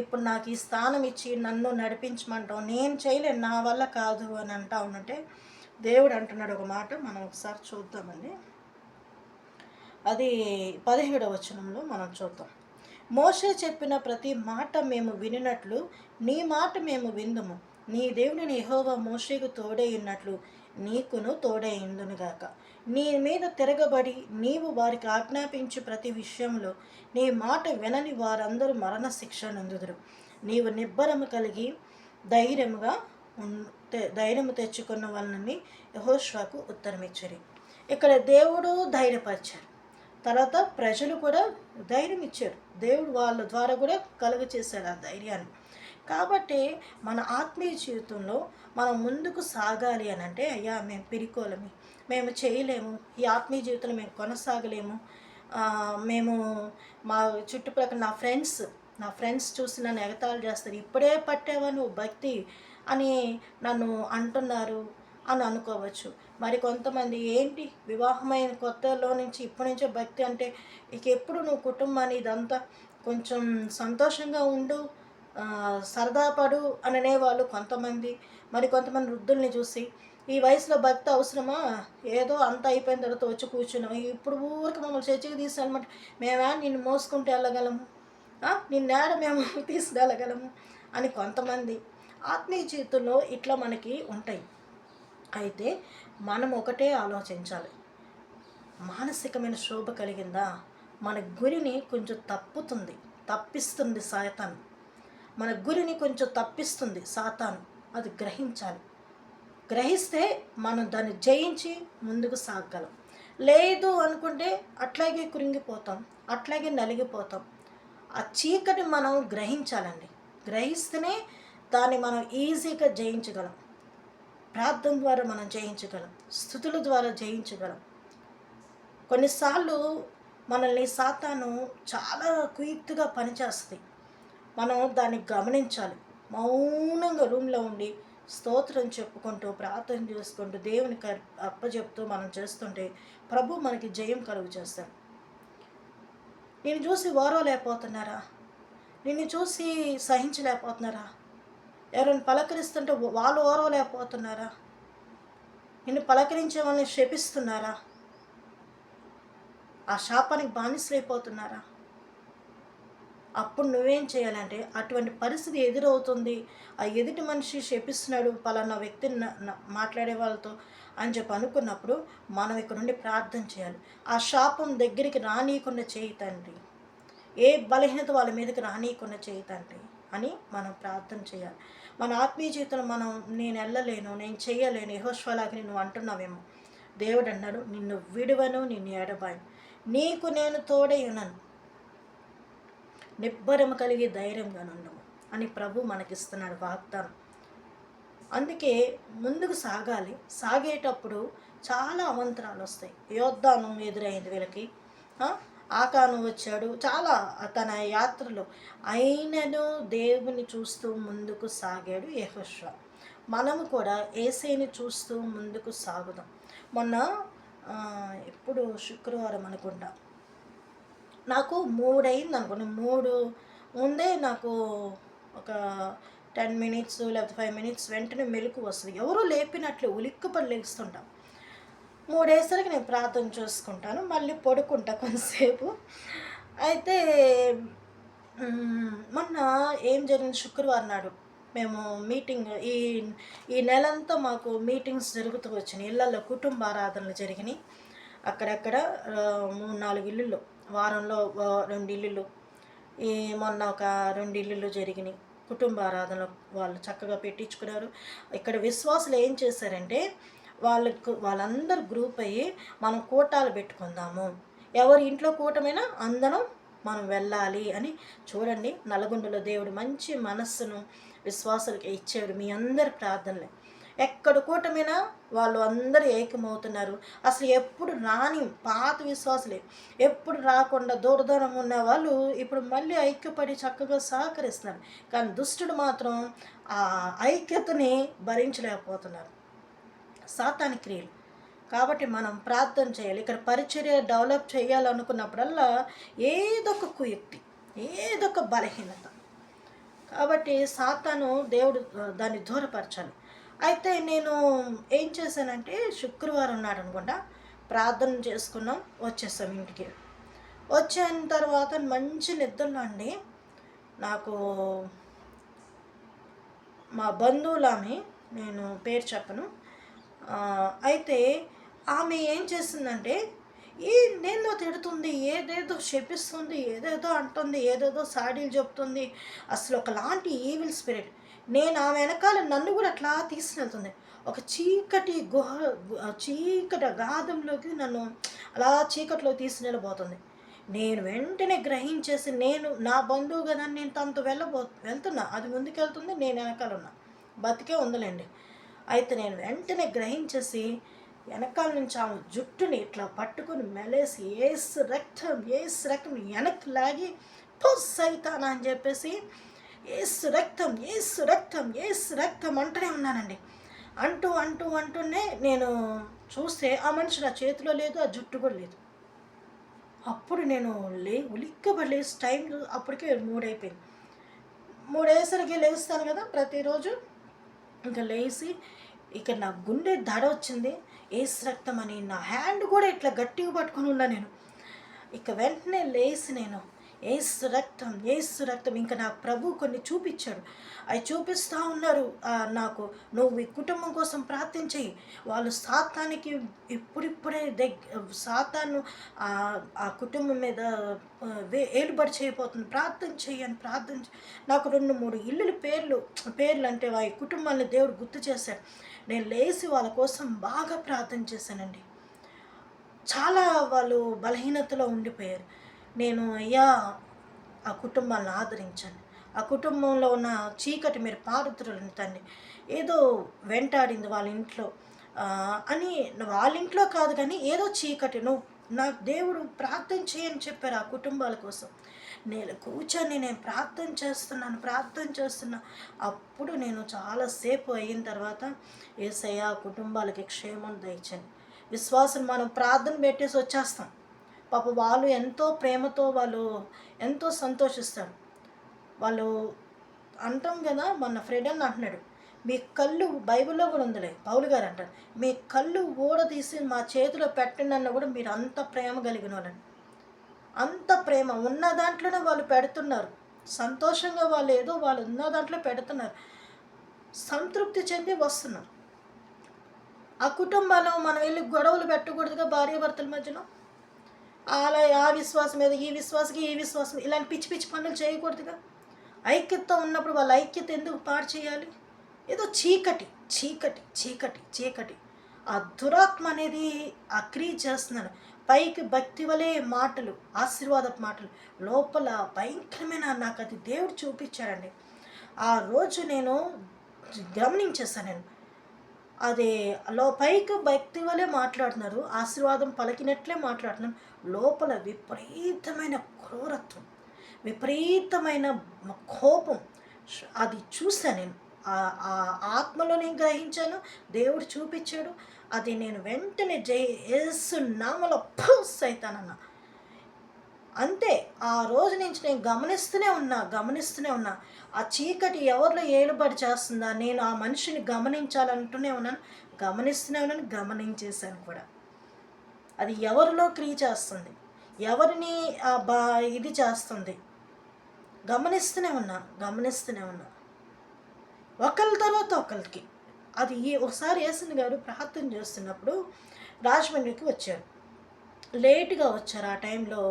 Speaker 1: ఇప్పుడు నాకు ఈ స్థానం ఇచ్చి నన్ను నడిపించమంటాం, నేను చేయలేను, నా వల్ల కాదు అని అంటా ఉన్నట్టే దేవుడు అంటున్నాడు ఒక మాట. మనం ఒకసారి చూద్దామండి. అది 17వ వచనంలో మనం చూద్దాం. మోషే చెప్పిన ప్రతి మాట మేము వినినట్లు నీ మాట మేము విందుము, నీ దేవుని యెహోవా మోషేకు తోడై ఉన్నట్లు నీకును తోడై ఉండునుగాక. నీ మీద తిరగబడి నీవు వారికి ఆజ్ఞాపించు ప్రతి విషయంలో నీ మాట వినని వారందరూ మరణ శిక్ష నందుదురు. నీవు నిబ్బరము కలిగి ధైర్యము తెచ్చుకున్న వాళ్ళని యెహోషువకు ఉత్తరమిచ్చరి. ఇక్కడ దేవుడు ధైర్యపరిచారు, తర్వాత ప్రజలు కూడా ధైర్యం ఇచ్చారు, దేవుడు వాళ్ళ ద్వారా కూడా కలుగ చేశారు ఆ ధైర్యాన్ని. కాబట్టి మన ఆత్మీయ జీవితంలో మనం ముందుకు సాగాలి అని అంటే, అయ్యా మేము పిరికోలమి, మేము చేయలేము, ఈ ఆత్మీయ జీవితంలో మేము కొనసాగలేము, మేము మా చుట్టుప్రక్కల నా ఫ్రెండ్స్ చూసి నన్ను ఎగతాళి చేస్తారు, ఇప్పుడే పట్టావా నువ్వు భక్తి అని నన్ను అంటున్నారు అని అనుకోవచ్చు. మరి కొంతమంది ఏంటి వివాహమైన కొత్తలో నుంచి ఇప్పటి నుంచే భక్తి అంటే, ఇక ఎప్పుడు నువ్వు కుటుంబాన్ని ఇదంతా కొంచెం సంతోషంగా ఉండు, సరదా పడు అని అనేవాళ్ళు కొంతమంది. మరి కొంతమంది వృద్ధుల్ని చూసి ఈ వయసులో భక్తి అవసరమా, ఏదో అంత అయిపోయిన తర్వాత వచ్చి కూర్చున్నాం, ఇప్పుడు ఊరికి మమ్మల్ని చర్చకి తీసుకెళ్ళమంటే మేమా నిన్ను మోసుకుంటూ వెళ్ళగలము, నిన్నేడ మేము తీసుకెళ్ళగలము అని కొంతమంది. ఆత్మీయ జీవితంలో ఇట్లా మనకి ఉంటాయి. అయితే మనం ఒకటే ఆలోచించాలి, మానసికమైన శోభ కలిగిందా, మన గురిని కొంచెం తప్పిస్తుంది సాతాను, మన గురిని కొంచెం తప్పిస్తుంది సాతాను, అది గ్రహించాలి. గ్రహిస్తే మనం దాన్ని జయించి ముందుకు సాగగలం. లేదు అనుకుంటే అట్లాగే కృంగిపోతాం, అట్లాగే నలిగిపోతాం. ఆ చీకటి మనం గ్రహించాలండి, గ్రహిస్తేనే దాన్ని మనం ఈజీగా జయించగలం. ప్రార్థన ద్వారా మనం జయించగలం, స్తుతుల ద్వారా జయించగలం. కొన్నిసార్లు మనల్ని సాతాను చాలా కుయుక్తిగా పనిచేస్తుంది, మనం దాన్ని గమనించాలి. మౌనంగా రూమ్లో ఉండి స్తోత్రం చెప్పుకుంటూ ప్రార్థన చేసుకుంటూ దేవునికి అప్పచెప్తూ మనం చేస్తుంటే ప్రభు మనకి జయం కలుగు చేస్తాడు. నిన్ను చూసి ఓర్వలేకపోతున్నారా, నిన్ను చూసి సహించలేకపోతున్నారా, ఎవరైనా పలకరిస్తుంటే వాళ్ళు ఓర్వలేకపోతున్నారా, నిన్ను పలకరించే వాళ్ళని శపిస్తున్నారా, ఆ శాపానికి బానిసలైపోతున్నారా? అప్పుడు నువ్వేం చేయాలంటే, అటువంటి పరిస్థితి ఎదురవుతుంది, ఆ ఎదుటి మనిషి శపిస్తున్నాడు పలానా వ్యక్తిని మాట్లాడే వాళ్ళతో అని చెప్పి అనుకున్నప్పుడు మనం ఇక్కడ నుండి ప్రార్థన చేయాలి. ఆ శాపం దగ్గరికి రానీయకుండా చేయి తండ్రి, ఏ బలహీనత వాళ్ళ మీదకి రానీయకుండా చేయి తండ్రి అని మనం ప్రార్థన చేయాలి. మన ఆత్మీయ జీవితంలో మనం నేను వెళ్ళలేను, నేను చేయలేను, యెహోషువలాగా నువ్వు అంటున్నావేమో. దేవుడు అన్నాడు, నిన్ను విడువను, నిన్ను ఎడబాయను, నీకు నేను తోడై ఉన్నాను, నిబ్బరము కలిగి ధైర్యంగా ఉండము అని ప్రభు మనకిస్తున్నాడు వాగ్దానం. అందుకే ముందుకు సాగాలి. సాగేటప్పుడు చాలా అవంతరాలు వస్తాయి. యోద్ధానం ఎదురైంది వీళ్ళకి, ఆకాను వచ్చాడు. చాలా తన యాత్రలో అయినను దేవుని చూస్తూ ముందుకు సాగాడు యెహోషువ. మనము కూడా యేసయ్యని చూస్తూ ముందుకు సాగుదాం. మొన్న ఎప్పుడు శుక్రవారం అనుకుంటా, నాకు 3 అయిందనుకోండి. 3 ముందే నాకు ఒక 10 మినిట్స్ లేకపోతే 5 మినిట్స్ వెంటనే మెలుకువ వస్తది. ఎవరో లేపినట్లు ఉలిక్కిపడి లెగుస్తుంటాం. 3 అయ్యేసరికి నేను ప్రార్థన చేసుకుంటాను. మళ్ళీ పడుకుంటా కొంతసేపు. అయితే మొన్న ఏం జరిగింది, శుక్రవారం నాడు మేము మీటింగ్ ఈ నెలంతా మాకు మీటింగ్స్ జరుగుతూ వచ్చినాయి. ఇళ్ళల్లో కుటుంబ ఆరాధనలు జరిగినాయి. అక్కడక్కడ 3, 4 ఇల్లులు, వారంలో 2 ఇల్లులు, ఈ మొన్న ఒక 2 ఇల్లులు జరిగినాయి. కుటుంబ ఆరాధనలు వాళ్ళు చక్కగా పెట్టించుకున్నారు. ఇక్కడ విశ్వాసులు ఏం చేశారంటే, వాళ్ళందరూ గ్రూప్ అయ్యి మనం కూటాలు పెట్టుకుందాము, ఎవరి ఇంట్లో కూటమైనా అందరం మనం వెళ్ళాలి అని. చూడండి, నల్గొండలో దేవుడు మంచి మనస్సును విశ్వాసులకి ఇచ్చాడు. మీ అందరి ప్రార్థనలే ఎక్కడ కూటమైనా వాళ్ళు అందరూ ఏకమవుతున్నారు. అసలు ఎప్పుడు రాని పాత విశ్వాసులే, ఎప్పుడు రాకుండా దూరం ఉన్న వాళ్ళు ఇప్పుడు మళ్ళీ ఐక్యపడి చక్కగా సహకరిస్తున్నారు. కానీ దుష్టుడు మాత్రం ఆ ఐక్యతని భరించలేకపోతున్నారు, సాతాని క్రియలు. కాబట్టి మనం ప్రార్థన చేయాలి. ఇక్కడ పరిచర్య డెవలప్ చేయాలనుకున్నప్పుడల్లా ఏదొక కుయుక్తి, ఏదొక బలహీనత. కాబట్టి సాతాను దేవుడు దాన్ని దూరపరచాలి. అయితే నేను ఏం చేశానంటే, శుక్రవారం నాడు అనుకుంటా ప్రార్థన చేసుకున్నాం, వచ్చేసాం ఇంటికి. వచ్చిన తర్వాత మంచి నిద్రలో అండి, నాకు మా బంధువులామె, నేను పేరు చెప్పను, అయితే ఆమె ఏం చేసిందంటే నేనో తిడుతుంది, ఏదేదో శపిస్తుంది, ఏదేదో అంటుంది, ఏదేదో సాడీలు చెప్తుంది. అసలు ఒకలాంటి ఈవిల్ స్పిరిట్. నేను ఆమె వెనకాల నన్ను కూడా అట్లా తీసుకెళ్తుంది. ఒక చీకటి చీకటి అగాధంలోకి నన్ను అలా చీకట్లో తీసుకెళ్ళబోతుంది. నేను వెంటనే గ్రహించేసి, నేను నా బంధువు కదా, నేను తనతో వెళ్తున్నా, అది ముందుకెళ్తుంది, నేను వెనకాల ఉన్నా, బతికే ఉందిలేండి. అయితే నేను వెంటనే గ్రహించేసి వెనకాల నుంచి ఆమె జుట్టుని ఇట్లా పట్టుకొని మెలేసి ఏసు రక్తం వెనక్కి లాగి సైతానా అని చెప్పేసి ఏసు రక్తం అంటూనే ఉన్నానండి. అంటూనే నేను చూస్తే ఆ మనిషి నా చేతిలో లేదు, ఆ జుట్టు కూడా లేదు. అప్పుడు నేను ఉలిక్కబడి లేచి టైం అప్పటికే 3 అయిపోయింది. 3 అయ్యేసరికి లేస్తాను కదా ప్రతిరోజు. ఇంకా లేచి ఇక నా గుండె దడ వచ్చింది. ఏసు రక్తం అని నా హ్యాండ్ కూడా ఇట్లా గట్టిగా పట్టుకుని ఉన్నా నేను. ఇక వెంటనే లేచి నేను ఏసు రక్తం ఇంకా నా ప్రభు కొన్ని చూపించాడు. అవి చూపిస్తూ ఉన్నారు నాకు, నువ్వు ఈ కుటుంబం కోసం ప్రార్థన చెయ్యి, వాళ్ళు సాతానికి ఇప్పుడిప్పుడే సాతాను ఆ కుటుంబం మీద ఏలుబడి చేయబోతుంది, ప్రార్థన చెయ్యని నాకు 2, 3 ఇల్లుల పేర్లు అంటే ఆ కుటుంబాన్ని దేవుడు గుర్తు చేశాడు. నేను లేచి వాళ్ళ కోసం బాగా ప్రార్థన చేశానండి. చాలా వాళ్ళు బలహీనతలో ఉండిపోయారు. నేను అయ్యా ఆ కుటుంబాలను ఆదరించండి, ఆ కుటుంబంలో ఉన్న చీకటి మీరు పారుతులని తండ్రి, ఏదో వెంటాడింది వాళ్ళ ఇంట్లో అని, వాళ్ళ ఇంట్లో కాదు కానీ ఏదో చీకటి, నువ్వు నాకు దేవుడు ప్రార్థన చేయని చెప్పారు ఆ కుటుంబాల కోసం. నేను కూర్చొని నేను ప్రార్థన చేస్తున్నా. అప్పుడు నేను చాలాసేపు అయిన తర్వాత యేసయ్య ఆ కుటుంబాలకి క్షేమం దయచండి. విశ్వాసం మనం ప్రార్థన పెట్టేసి వచ్చేస్తాం. పాప వాళ్ళు ఎంతో ప్రేమతో వాళ్ళు ఎంతో సంతోషిస్తారు. వాళ్ళు అంటాం కదా, మన ఫ్రెండ్ అని అంటున్నాడు, మీ కళ్ళు బైబిల్లో కూడా ఉందిలే, పౌలు గారు అంటారు, మీ కళ్ళు తీసి మా చేతిలో పెట్టండి అన్న కూడా మీరు అంత ప్రేమ కలిగిన వాళ్ళని. అంత ప్రేమ ఉన్న దాంట్లోనే వాళ్ళు పెడుతున్నారు. సంతోషంగా వాళ్ళు ఉన్న దాంట్లో పెడుతున్నారు, సంతృప్తి చెంది వస్తున్నారు. ఆ కుటుంబాల్లో మనం వెళ్ళి గొడవలు పెట్టకూడదుగా భార్యాభర్తల మధ్యలో. అలా ఆ విశ్వాసం మీద ఈ విశ్వాసం ఇలాంటి పిచ్చి పనులు చేయకూడదుగా. ఐక్యతతో ఉన్నప్పుడు వాళ్ళ ఐక్యత ఎందుకు పాడు చేయాలి? ఏదో చీకటి ఆ దురాత్మ అనేది ఆ క్రియ చేస్తున్నాను. పైకి భక్తి వలే మాటలు, ఆశీర్వాదపు మాటలు, లోపల భయంకరమైన, నాకు అది దేవుడు చూపించాడండి. ఆ రోజు నేను గమనించేస్తాను. నేను అది పైకి వ్యక్తి వలె మాట్లాడుతున్నారు, ఆశీర్వాదం పలికినట్లే మాట్లాడుతున్నారు. లోపల విపరీతమైన క్రూరత్వం, విపరీతమైన కోపం. అది చూసా నేను. ఆ ఆత్మలో నేను గ్రహించాను, దేవుడు చూపించాడు. అది నేను వెంటనే యేసు నామములో ఫు సైతానన్నా. అంతే. ఆ రోజు నుంచి నేను గమనిస్తూనే ఉన్నా. ఆ చీకటి ఎవరిలో ఏలుబడి చేస్తుందా, నేను ఆ మనిషిని గమనించాలంటూనే ఉన్నాను. గమనిస్తూనే ఉన్నాను, గమనించేశాను కూడా. అది ఎవరిలో క్రియ చేస్తుంది, ఎవరిని ఇది చేస్తుంది, గమనిస్తూనే ఉన్నా. ఒకళ్ళ తర్వాత ఒకళ్ళకి. అది ఒకసారి యేసయ్య గారు ప్రార్థన చేస్తున్నప్పుడు రాజమండ్రికి వచ్చారు. లేట్‌గా వచ్చారు ఆ టైంలో.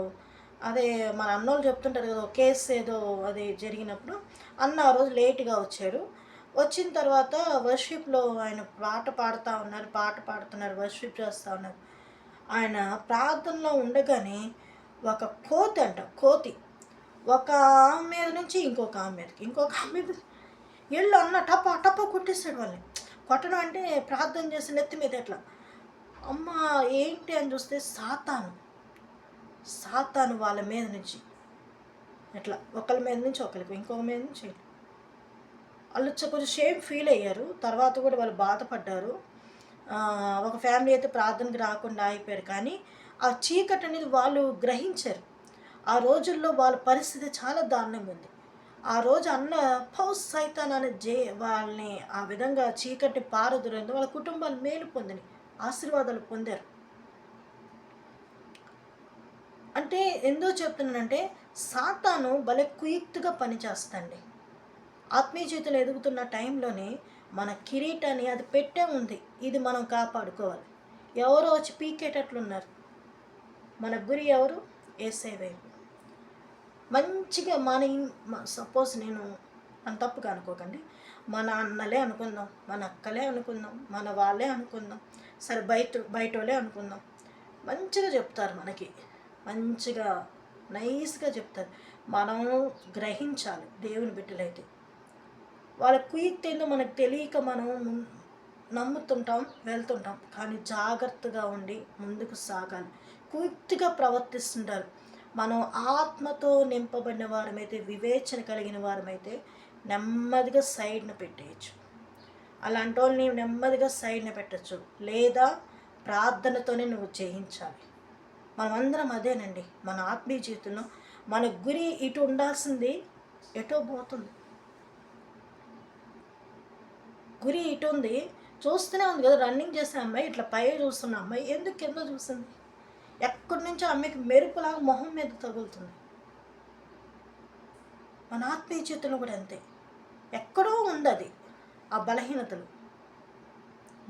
Speaker 1: అదే మన అన్నోళ్ళు చెప్తుంటారు కదా! కేస్ ఏదో అది జరిగినప్పుడు అన్న ఆ రోజు లేట్‌గా వచ్చాడు. వచ్చిన తర్వాత వర్షిప్‌లో ఆయన పాట పాడుతున్నారు, వర్షిప్ చేస్తా ఉన్నారు. ఆయన ప్రార్థనలో ఉండగానే ఒక కోతి ఒక ఆమె మీద నుంచి ఇంకొక ఆమె మీదకి, ఇంకొక ఆమె మీద ఎళ్ళు అన్న టపా కొట్టేసాడు వాళ్ళని. కొట్టడం అంటే ప్రార్థన చేసి నెత్తి మీద ఎట్లా. అమ్మ ఏంటి అని చూస్తే సాతాను వాళ్ళ మీద నుంచి ఎట్లా ఒకళ్ళ మీద నుంచి ఒకరికి, ఇంకొక మీద నుంచి వాళ్ళు కొంచెం షేమ్ ఫీల్ అయ్యారు. తర్వాత కూడా వాళ్ళు బాధపడ్డారు. ఒక ఫ్యామిలీ అయితే ప్రార్థనకి రాకుండా అయిపోయారు. కానీ ఆ చీకటి అనేది వాళ్ళు గ్రహించారు. ఆ రోజుల్లో వాళ్ళ పరిస్థితి చాలా దారుణంగా ఉంది. ఆ రోజు అన్న పౌస్ సైతాన్ అనే వాళ్ళని ఆ విధంగా చీకటి పారదురంతో వాళ్ళ కుటుంబాలు మేలు పొందినాయి, ఆశీర్వాదాలు పొందారు. అంటే ఎందుకు చెప్తున్నానంటే సాతాను భలే కుయుక్తిగా పనిచేస్తండి. ఆత్మీయ జీవితంలో ఎదుగుతున్న టైంలోనే మన కిరీటాన్ని అది పెట్టే ఉంది, ఇది మనం కాపాడుకోవాలి. ఎవరో వచ్చి పీకేటట్లున్నారు. మన గురి ఎవరు? యేసయ్య వైపు. మంచిగా సపోజ్ నేను మన తప్పుగా అనుకోకండి, మన అన్నలే అనుకుందాం, మన అక్కలే అనుకుందాం, మన వాళ్ళే అనుకుందాం, సరే బయటోళ్ళే అనుకుందాం. మంచిగా చెప్తారు మనకి, మంచిగా నైస్గా చెప్తారు. మనం గ్రహించాలి దేవుని బిడ్డలైతే. వాళ్ళ కుయుక్తి ఏందో మనకు తెలియక మనం నమ్ముతుంటాం, వెళ్తుంటాం. కానీ జాగ్రత్తగా ఉండి ముందుకు సాగాలి. కుయుక్తిగా ప్రవర్తిస్తుంటారు. మనం ఆత్మతో నింపబడిన వారమైతే, వివేచన కలిగిన వారమైతే నెమ్మదిగా సైడ్న పెట్టేయచ్చు. అలాంటి వాళ్ళని నెమ్మదిగా సైడ్న పెట్టచ్చు. లేదా ప్రార్థనతోనే నువ్వు జయించాలి. మనమందరం అదేనండి. మన ఆత్మీయ జీవితంలో మన గురి ఇటు ఉండాల్సింది ఎటో పోతుంది. గురి ఇటు ఉంది, చూస్తూనే ఉంది కదా. రన్నింగ్ చేసే అమ్మాయి ఇట్లా పై చూస్తున్న అమ్మాయి ఎందుకు కింద చూస్తుంది? ఎక్కడి నుంచో అమ్మాయికి మెరుపులాగా మొహం మీద తగులుతుంది. మన ఆత్మీయ జీవితంలో కూడా అంతే. ఎక్కడో ఉంది అది, ఆ బలహీనతలు.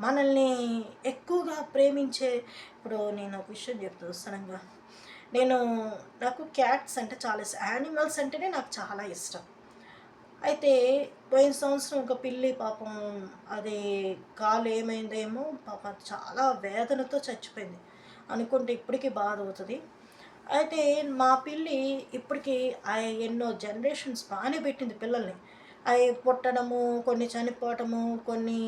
Speaker 1: మనల్ని ఎక్కువగా ప్రేమించే, ఇప్పుడు నేను ఒక విషయం చెప్తాను సడన్గా. నాకు క్యాట్స్ అంటే చాలా ఇష్టం, యానిమల్స్ అంటేనే నాకు చాలా ఇష్టం. అయితే పోయిన సంవత్సరం ఒక పిల్లి పాపం అది కాలు ఏమైందేమో పాపం చాలా వేదనతో చచ్చిపోయింది. అనుకుంటే ఇప్పటికీ బాధ అవుతుంది. అయితే మా పిల్లి ఇప్పటికీ ఎన్నో జనరేషన్స్ బాగానే పెట్టింది పిల్లల్ని. అవి పుట్టడము, కొన్ని చనిపోవటము, కొన్ని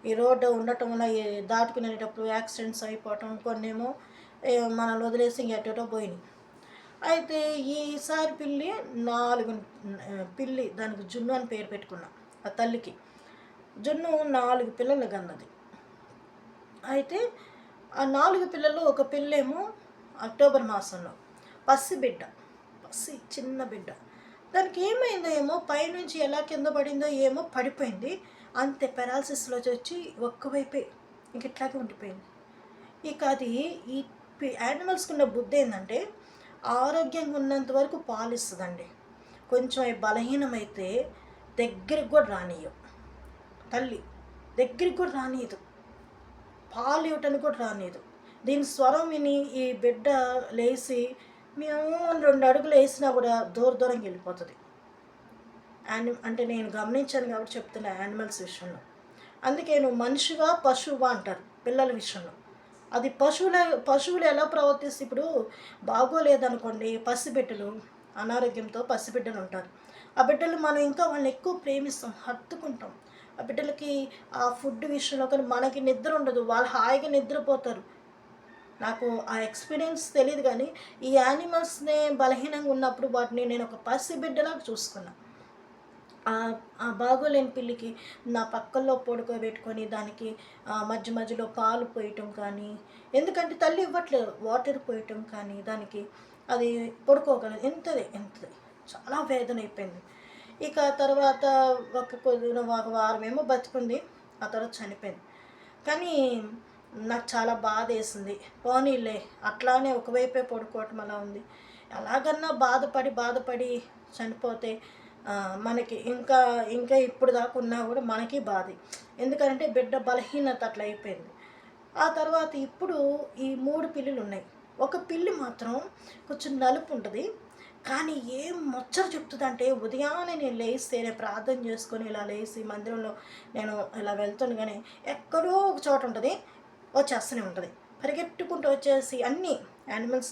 Speaker 1: ఈ రోడ్డు ఉండటం వల్ల దాటుకునేటప్పుడు యాక్సిడెంట్స్ అయిపోవటం, కొన్నేమో మనల్ని వదిలేసి ఎటో పోయినాయి. అయితే ఈసారి పిల్లి దానికి జున్ను అని పేరు పెట్టుకున్నా. ఆ తల్లికి జున్ను 4 పిల్లలు కన్నది. అయితే ఆ 4 పిల్లలు ఒక పిల్లేమో అక్టోబర్ మాసంలో చిన్న బిడ్డ. దానికి ఏమైందో ఏమో, పైనుంచి ఎలా కింద పడిందో ఏమో పడిపోయింది. అంతే పెరాలసిస్లో వచ్చి ఒక్కవైపే ఇంక ఇట్లాగే ఉండిపోయింది. ఇక అది ఈ యానిమల్స్కి ఉన్న బుద్ధి ఏంటంటే ఆరోగ్యంగా ఉన్నంత వరకు పాలిస్తుందండి. కొంచెం బలహీనమైతే దగ్గరికి కూడా రానియవు. తల్లి దగ్గరికి కూడా రానియదు, పాలు ఇవ్వటానికి కూడా రానియదు. దీని స్వరం విని ఈ బిడ్డ లేచి మేము 2 అడుగులు వేసినా కూడా దూరంగా వెళ్ళిపోతుంది. అంటే నేను గమనించాను కాబట్టి చెప్తున్నా యానిమల్స్ విషయంలో. అందుకే నువ్వు మనిషివా పశువా అంటారు పిల్లల విషయంలో. అది పశువులు ఎలా ప్రవర్తిస్తే, ఇప్పుడు బాగోలేదనుకోండి, పసిబిడ్డలు అనారోగ్యంతో పసిబిడ్డలు ఉంటారు. ఆ బిడ్డలు మనం ఇంకా వాళ్ళని ఎక్కువ ప్రేమిస్తాం, హత్తుకుంటాం. ఆ బిడ్డలకి ఆ ఫుడ్ విషయంలో కానీ మనకి నిద్ర ఉండదు, వాళ్ళు హాయిగా నిద్రపోతారు. నాకు ఆ ఎక్స్పీరియన్స్ తెలీదు కానీ, ఈ యానిమల్స్‌నే బలహీనంగా ఉన్నప్పుడు వాటిని నేను ఒక పసిబిడ్డలాగా చూసుకున్నా. ఆ బాగోలేని పిల్లికి నా పక్కల్లో పడుకోబెట్టుకొని దానికి మధ్య మధ్యలో పాలు పోయటం కానీ, ఎందుకంటే తల్లి ఇవ్వట్లేదు, వాటర్ పోయటం కానీ, దానికి అది పడుకోగలదు. ఎంతది ఎంతది చాలా వేదన అయిపోయింది. ఇక తర్వాత ఒక వారమేమో బతికుంది. ఆ తర్వాత చనిపోయింది. కానీ నాకు చాలా బాధేసింది. పోనీలే అట్లానే ఒకవైపే పడుకోవటం అలా ఉంది. ఎలాగన్నా బాధపడి, బాధపడి చనిపోతే మనకి ఇంకా ఇంకా ఇప్పుడు దాకా ఉన్నా కూడా మనకి బాధే. ఎందుకంటే బిడ్డ బలహీనత అట్లా అయిపోయింది. ఆ తర్వాత ఇప్పుడు ఈ 3 పిల్లులున్నాయి. ఒక పిల్లి మాత్రం కొంచెం నలుపు ఉంటది. కానీ ఏం ముచ్చట చెప్తదంటే, ఉదయాన్నే నేను లేస్తే, నేను ప్రార్థన చేసుకొని ఇలా లేసి మందిరంలో నేను ఇలా వెళ్తుండగానే ఎక్కడో ఒక చోట ఉంటది. వచ్చేస్తూనే ఉంటది. పరిగెట్టుకుంటూ వచ్చేసి అన్నీ యానిమల్స్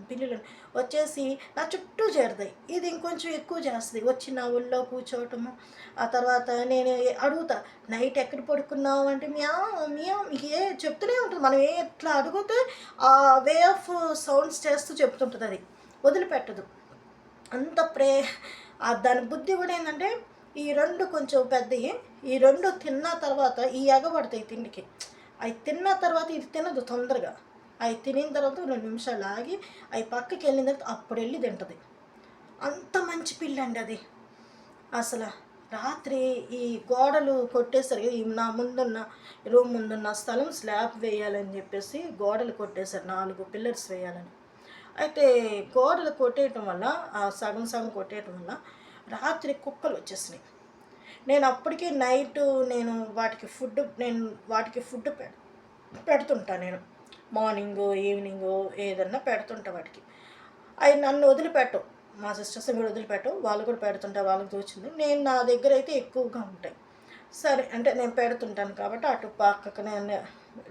Speaker 1: పిల్లులు వచ్చేసి నా చుట్టూ చేరతాయి. ఇది ఇంకొంచెం ఎక్కువ చేస్తది. వచ్చి నా ఒళ్ళో కూర్చోవటము. ఆ తర్వాత నేను అడుగుతా, నైట్ ఎక్కడ పడుకున్నావు అంటే మియావ్ మియావ్ చెప్తూనే ఉంటుంది. మనం ఎట్లా అడిగితే ఆ వే ఆఫ్ సౌండ్స్ చేస్తూ చెప్తుంటుంది అది. వదిలిపెట్టదు. అంత దాని బుద్ధి కూడా ఏంటంటే, ఈ 2 కొంచెం పెద్దయి. ఈ 2 తిన్న తర్వాత ఈ ఎగబడతాయి తిండికి. అవి తిన్న తర్వాత ఇది తినదు తొందరగా. అవి తినిన తర్వాత 2 నిమిషాలు ఆగి అవి పక్కకి వెళ్ళిన తర్వాత అప్పుడెళ్ళి తింటది. అంత మంచి పిల్లండి అది. అసల రాత్రి ఈ గోడలు కొట్టేశారు కదా! ఈ నా ముందున్న రూమ్ ముందున్న స్థలం స్లాబ్ వేయాలని చెప్పేసి గోడలు కొట్టేశారు. 4 పిల్లర్స్ వేయాలని. అయితే గోడలు కొట్టేయటం వల్ల సగం సగం కొట్టేయటం వల్ల రాత్రి కుక్కలు వచ్చేసినాయి. నేను అప్పటికే నైటు నేను వాటికి ఫుడ్ పెడుతుంటా నేను. మార్నింగు, ఈవినింగు ఏదన్నా పెడుతుంటా వాటికి. అవి నన్ను వదిలిపెట్టవు. మా సిస్టర్స్‌ని కూడా వదిలిపెట్టవు. వాళ్ళు కూడా పెడుతుంటా వాళ్ళకి తోచింది. నేను నా దగ్గర అయితే ఎక్కువగా ఉంటాయి. సరే అంటే నేను పెడుతుంటాను కాబట్టి అటు పక్కనే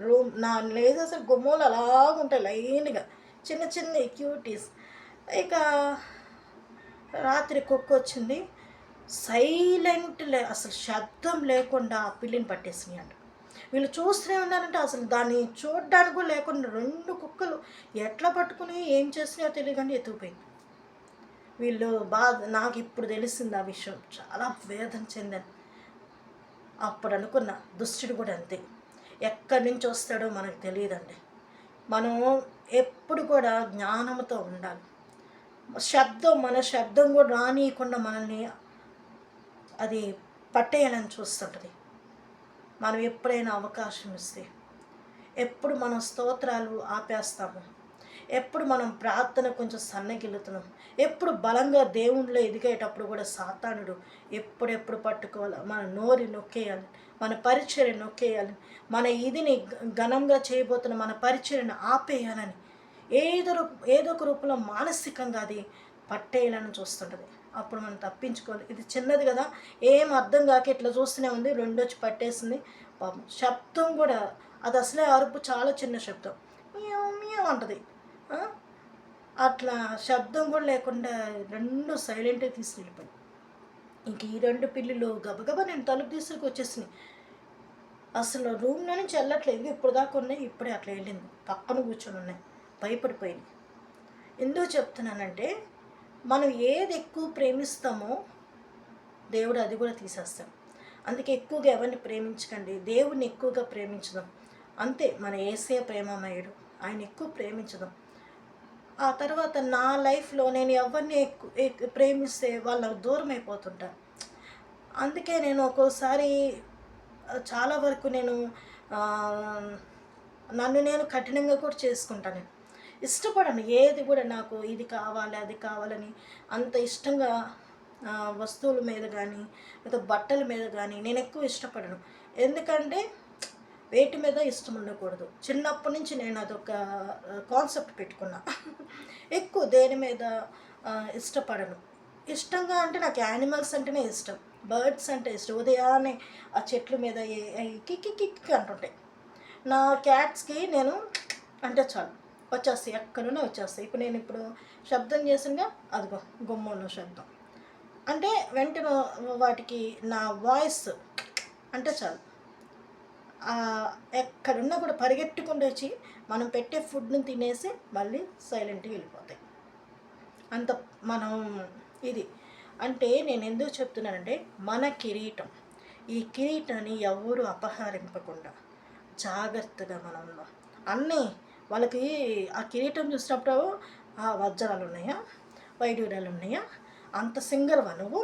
Speaker 1: రూమ్ నా లేజెస్ గుమ్మాలు అలాగుంటాయి లైన్‌గా. చిన్న చిన్నయి క్యూటీస్. ఇక రాత్రి కుక్కొచ్చింది. అసలు శబ్దం లేకుండా ఆ పిల్లిని పట్టేసినాయంట. వీళ్ళు చూస్తూనే ఉన్నారంటే అసలు దాన్ని చూడడానికి కూడా లేకుండా 2 కుక్కలు ఎట్లా పట్టుకుని ఏం చేసినాయో తెలియదు కానీ ఎత్తుకుపోయింది. వీళ్ళు నాకిప్పుడు తెలిసింది ఆ విషయం. చాలా వేదన చెందాను. అప్పుడు అనుకున్న దుష్టుడు కూడా అంతే. ఎక్కడి నుంచి వస్తాడో మనకు తెలియదండి. మనం ఎప్పుడు కూడా జ్ఞానంతో ఉండాలి. మన శబ్దం కూడా రానీయకుండా మనల్ని అది పట్టేయాలని చూస్తుంటుంది. మనం ఎప్పుడైనా అవకాశం ఇస్తే, ఎప్పుడు మనం స్తోత్రాలు ఆపేస్తాము, ఎప్పుడు మనం ప్రార్థన కొంచెం సన్నగిల్లుతున్నాం, ఎప్పుడు బలంగా దేవునిలో ఎదిగేటప్పుడు కూడా సాతానుడు ఎప్పుడెప్పుడు పట్టుకోవాలి, మన నోరు నొక్కేయాలి, మన పరిచర్య నొక్కేయాలి, మన ఇదిని ఘనంగా చేయబోతున్న మన పరిచర్యను ఆపేయాలని ఏదో ఒక రూపంలో మానసికంగా అది పట్టేయాలని చూస్తుంటుంది. అప్పుడు మనం తప్పించుకోవాలి. ఇది చిన్నది కదా, ఏం అర్థం కాక ఇట్లా చూస్తూనే ఉంది, 2 వచ్చి పట్టేసింది. పాపం శబ్దం కూడా అది అసలే అరుపు చాలా చిన్న శబ్దం, మియావ్ మియావ్ అంటది. అట్లా శబ్దం కూడా లేకుండా 2 సైలెంట్గా తీసుకెళ్ళిపోయి. ఇంక ఈ 2 పిల్లులు గబగబా నేను తలుపు తీసుకొచ్చేసినాయి. అసలు రూమ్లో నుంచి వెళ్ళట్లేదు. ఇప్పుడు దాకా ఉన్నాయి, ఇప్పుడే అట్లా వెళ్ళింది. పక్కన కూర్చొని ఉన్నాయి. భయపడిపోయింది. ఎందుకు చెప్తున్నానంటే, మనం ఏది ఎక్కువ ప్రేమిస్తామో దేవుడు అది కూడా తీసేస్తాడు. అందుకే ఎక్కువగా ఎవరిని ప్రేమించకండి, దేవుడిని ఎక్కువగా ప్రేమించదాం. అంతే మన యేసయ్య ప్రేమమయుడు, ఆయన ఎక్కువ ప్రేమించదాం. ఆ తర్వాత నా లైఫ్లో నేను ఎవరిని ప్రేమిస్తే వాళ్ళు నాకు దూరం అయిపోతుంటారు. అందుకే నేను ఒక్కోసారి చాలా వరకు నేను నన్ను నేను కఠినంగా కూడా చేసుకుంటాను. నేను ఇష్టపడను ఏది కూడా, నాకు ఇది కావాలి అది కావాలని అంత ఇష్టంగా వస్తువుల మీద కానీ లేదా బట్టల మీద కానీ నేను ఎక్కువ ఇష్టపడను. ఎందుకంటే వేటి మీద ఇష్టం ఉండకూడదు. చిన్నప్పటి నుంచి నేను అదొక కాన్సెప్ట్ పెట్టుకున్నా. ఎక్కువ దేని మీద ఇష్టపడను. ఇష్టంగా అంటే నాకు యానిమల్స్ అంటేనే ఇష్టం, బర్డ్స్ అంటే ఇష్టం. ఉదయాన్నే ఆ చెట్ల మీద కిక్కి కిక్కి అంటుంటాయి. నా క్యాట్స్కి నేను అంటే చాలు వచ్చేస్తాయి, ఎక్కడున్నా వచ్చేస్తాయి. ఇప్పుడు శబ్దం చేసింగా అదిగో గుమ్మంలో శబ్దం అంటే వెంటనే వాటికి నా వాయిస్ అంటే చాలు. ఎక్కడున్నా కూడా పరిగెట్టుకుంటూ వచ్చి మనం పెట్టే ఫుడ్‌ని తినేసి మళ్ళీ సైలెంట్‌గా వెళ్ళిపోతాయి. అంత మనం ఇది. అంటే నేనెందుకు చెప్తున్నానంటే, మన కిరీటం. ఈ కిరీటాన్ని ఎవ్వరు అపహరింపకుండా జాగ్రత్తగా మనం అన్నీ వాళ్ళకి ఆ కిరీటం చూసినప్పుడు వజ్రాలున్నాయా? వైడూర్యాలున్నాయా? అంత సింగరువా నువ్వు?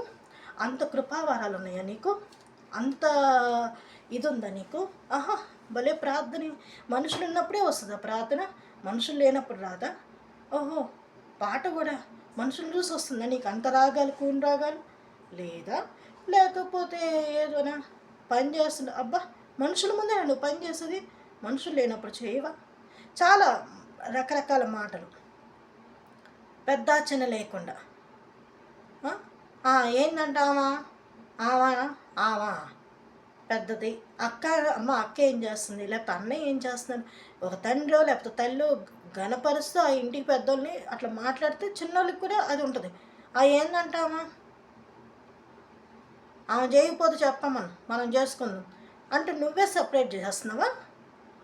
Speaker 1: అంత కృపావరాలున్నాయా నీకు? అంత ఇదుందా నీకు? ఆహా! భలే ప్రార్థన మనుషులున్నప్పుడే వస్తదా ప్రార్థన? మనుషులు లేనప్పుడు రాదా? ఓహో! పాట గూడా మనుషులను చూసి వస్తుందా నీకు అంత రాగాలు, కూని రాగాలు? లేదా? లేకపోతే ఏదోనా పని చేస్తున్న అబ్బా! మనుషుల ముందేనా నువ్వు పని చేసేది? మనుషులు లేనప్పుడు చేయవా? చాలా రకరకాల మాటలు. పెద్ద చిన్న లేకుండా. ఏందంట ఆమా ఆమా పెద్దది అక్క. అమ్మ అక్క ఏం చేస్తుంది, లేకపోతే అన్నయ్య ఏం చేస్తున్నారు, ఒక తండ్రో లేకపోతే తల్లో గనపరుస్తూ ఆ ఇంటికి పెద్దోళ్ళని అట్లా మాట్లాడితే చిన్నోళ్ళకి కూడా అది ఉంటుంది. ఏందంట ఆమె చేయకపోతే చెప్పమను, మనం చేసుకుందాం అంటే నువ్వే సపరేట్ చేస్తున్నావా?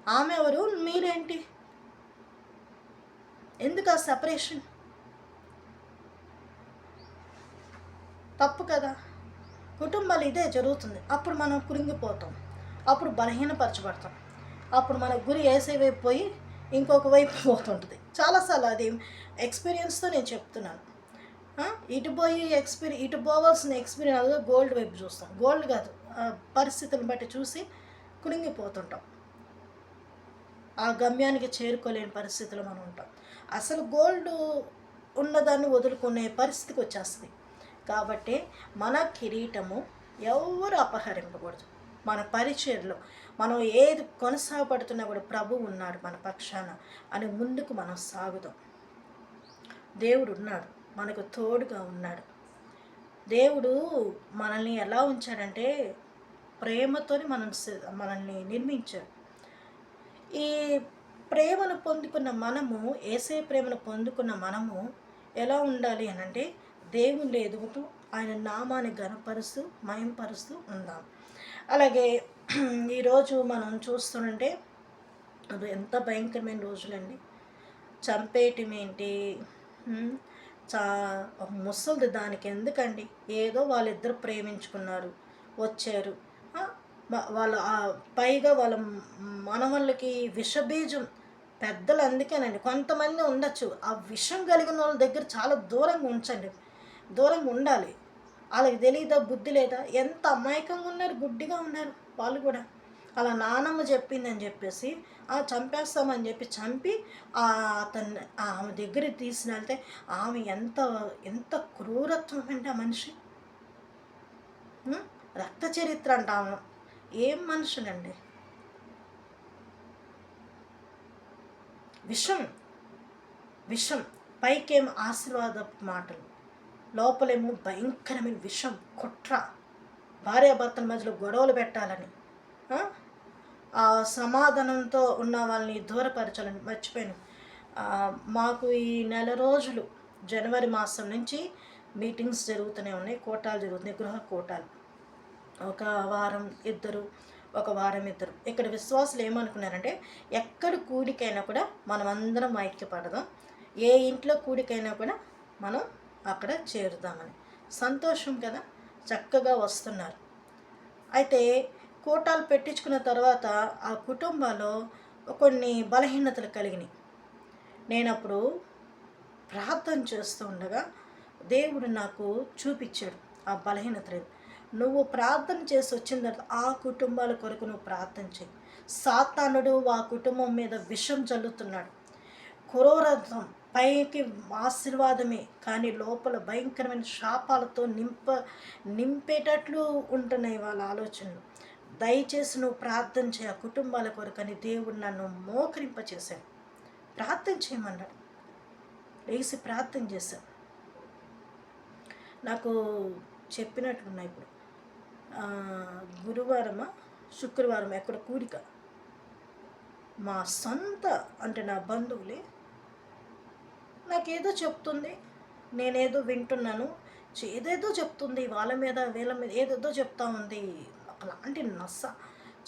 Speaker 1: ఆమె ఎవరు, మీరేంటి? ఎందుకు ఆ సపరేషన్? తప్పు కదా. కుటుంబాలు ఇదే జరుగుతుంది. అప్పుడు మనం కురింగిపోతాం, అప్పుడు బలహీనపరచబడతాం, అప్పుడు మన గురి వేసే వైపు పోయి ఇంకొక వైపు పోతుంటుంది. చాలాసార్లు అది ఎక్స్పీరియన్స్తో నేను చెప్తున్నాను. ఇటు పోవాల్సిన ఎక్స్పీరియన్స్ గోల్డ్ వైపు చూస్తాం. గోల్డ్ కాదు, పరిస్థితులను బట్టి చూసి కురింగిపోతుంటాం. ఆ గమ్యానికి చేరుకోలేని పరిస్థితిలో మనం ఉంటాం. అసలు గోల్డ్ ఉన్నదాన్ని వదులుకునే పరిస్థితికి వచ్చేస్తుంది. కాబట్టి మన కిరీటము ఎవరు అపహరింపకూడదు. మన పరిచర్లో మనం ఏది కొనసాగబడుతున్నా కూడా ప్రభు ఉన్నాడు మన పక్షాన అని ముందుకు మనం సాగుదాం. దేవుడు ఉన్నాడు, మనకు తోడుగా ఉన్నాడు. దేవుడు మనల్ని ఎలా ఉంచాడంటే ప్రేమతోని మనల్ని నిర్మించాడు. ఈ ప్రేమను పొందుకున్న మనము, యేసయ్య ప్రేమను పొందుకున్న మనము ఎలా ఉండాలి అనంటే దేవుణ్ణి ఎదుగుతూ ఆయన నామాన్ని ఘనపరుస్తూ మహింపరుస్తూ ఉందాం. అలాగే ఈరోజు మనం చూస్తుంటే అది ఎంత భయంకరమైన రోజులండి. చంపేయటమేంటి, చా ముసలిది దానికి ఎందుకండి? ఏదో వాళ్ళిద్దరు ప్రేమించుకున్నారు, వచ్చారు. వాళ్ళ పైగా వాళ్ళ మనవళ్ళకి విషబీజం. పెద్దలు అందుకేనండి, కొంతమంది ఉండొచ్చు, ఆ విషం కలిగిన వాళ్ళ దగ్గర చాలా దూరంగా ఉంచండి, దూరంగా ఉండాలి. వాళ్ళకి తెలియదా, బుద్ధి లేదా? ఎంత అమాయకంగా ఉన్నారు, గుడ్డిగా ఉన్నారు వాళ్ళు కూడా. అలా నానమ్మ చెప్పిందని చెప్పేసి చంపేస్తామని చెప్పి చంపి అతన్ని ఆమె దగ్గరికి తీసుకుని వెళ్తే ఆమె ఎంత ఎంత క్రూరత్వం అంటే ఆ మనిషి. రక్త చరిత్ర అంట ఆమె. ఏం మనుషులండి. విషం విషం పైకేమో ఆశీర్వాద మాటలు, లోపలేమో భయంకరమైన విషం, కుట్ర, భార్యాభర్తల మధ్యలో గొడవలు పెట్టాలని, సమాధానంతో ఉన్న వాళ్ళని దూరపరచాలని. మర్చిపోయాను, మాకు ఈ నెల రోజులు జనవరి మాసం నుంచి మీటింగ్స్ జరుగుతూనే ఉన్నాయి, కోటాలు జరుగుతున్నాయి, గృహ కోటాలు. ఒక వారం ఇద్దరు, ఒక వారం ఇద్దరు. ఇక్కడ విశ్వాసులు ఏమనుకున్నారంటే ఎక్కడ కూడికైనా కూడా మనం అందరం ఐక్యపడదాం, ఏ ఇంట్లో కూడికైనా కూడా మనం అక్కడ చేరుదామని. సంతోషం కదా, చక్కగా వస్తున్నారు. అయితే కోటాలు పెట్టించుకున్న తర్వాత ఆ కుటుంబాల్లో కొన్ని బలహీనతలు కలిగినాయి. నేను అప్పుడు ప్రార్థన చేస్తూ ఉండగా దేవుడు నాకు చూపించాడు ఆ బలహీనతలు. నువ్వు ప్రార్థన చేసి వచ్చిన తర్వాత ఆ కుటుంబాల కొరకు నువ్వు ప్రార్థన చేయి. సాతానుడు ఆ కుటుంబం మీద విషం చల్లుతున్నాడు. క్రూరత్వం, పైకి ఆశీర్వాదమే కానీ లోపల భయంకరమైన శాపాలతో నింపేటట్లు ఉంటున్నాయి వాళ్ళ ఆలోచనలు. దయచేసి నువ్వు ప్రార్థన చేయ ఆ కుటుంబాల కొరకని దేవుడు నన్ను మోకరింపచేశాడు. ప్రార్థన చేయమన్నాడు. లేచి ప్రార్థన చేశాను. నాకు చెప్పినట్లున్నా ఇప్పుడు గురువారమా శుక్రవారం ఎక్కడ కూడిక, మా సొంత అంటే నా బంధువులే నాకేదో చెప్తుంది, నేనేదో వింటున్నాను, ఏదేదో చెప్తుంది, వాళ్ళ మీద వీళ్ళ మీద ఏదేదో చెప్తా ఉంది. ఒకలాంటి నస.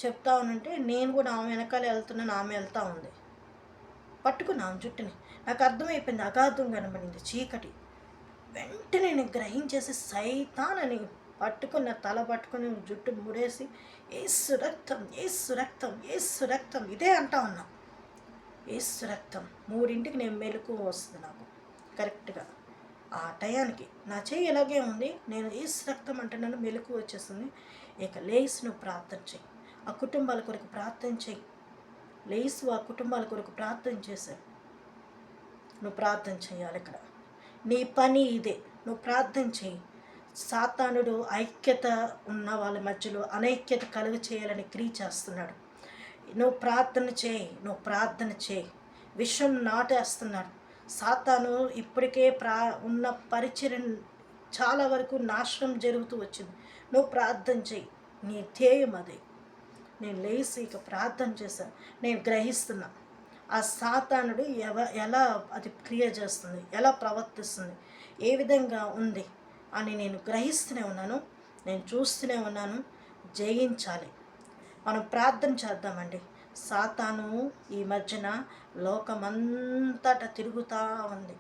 Speaker 1: చెప్తా ఉనంటే నేను కూడా ఆమె వెనకాల వెళ్తున్నాను, ఆమె వెళ్తూ ఉంది. పట్టుకున్నా ఆమె జుట్టుని. నాకు అర్థమైపోయింది, అగాధం కనబడింది, చీకటి. వెంటనే నేను గ్రహించేసి సైతానని పట్టుకున్న, తల పట్టుకుని జుట్టు ముడేసి ఏసు రక్తం, ఏసు రక్తం, ఏసు రక్తం ఇదే అంటా ఉన్నా. ఏసు రక్తం. 3ంటికి నేను మెలకువ వస్తుంది నాకు కరెక్ట్గా. ఆ టయానికి నా చెయ్యి ఇలాగే ఉంది, నేను ఏసు రక్తం అంటే నన్ను మెలకువ వచ్చేస్తుంది. ఇక లేచి నువ్వు ప్రార్థన చెయ్యి, ఆ కుటుంబాల కొరకు ప్రార్థన చెయ్యి. లేచి ఆ కుటుంబాల కొరకు ప్రార్థన చేశావు. నువ్వు ప్రార్థన చేయాలి. ఇక్కడ నీ పని ఇదే, నువ్వు ప్రార్థన చేయి. సాతానుడు ఐక్యత ఉన్న వాళ్ళ మధ్యలో అనైక్యత కలుగు చేయాలని క్రియ చేస్తున్నాడు. నువ్వు ప్రార్థన చేయి, నువ్వు ప్రార్థన చేయి. విషం నాటేస్తున్నాడు సాతాను. ఇప్పటికే ఉన్న పరిచయం చాలా వరకు నాశనం జరుగుతూ వచ్చింది. నువ్వు ప్రార్థన చేయి, నీ ధ్యేయం అదే. నేను లేచి ఇక ప్రార్థన చేశాను. నేను గ్రహిస్తున్నా ఆ సాతానుడు ఎలా అది క్రియ చేస్తుంది, ఎలా ప్రవర్తిస్తుంది, ఏ విధంగా ఉంది అని నేను గ్రహిస్తూనే ఉన్నాను, నేను చూస్తూనే ఉన్నాను. జయించాలి. మనం ప్రార్థన చేద్దామండి. సాతాను ఈ మధ్యన లోకమంతటా తిరుగుతూ ఉంది.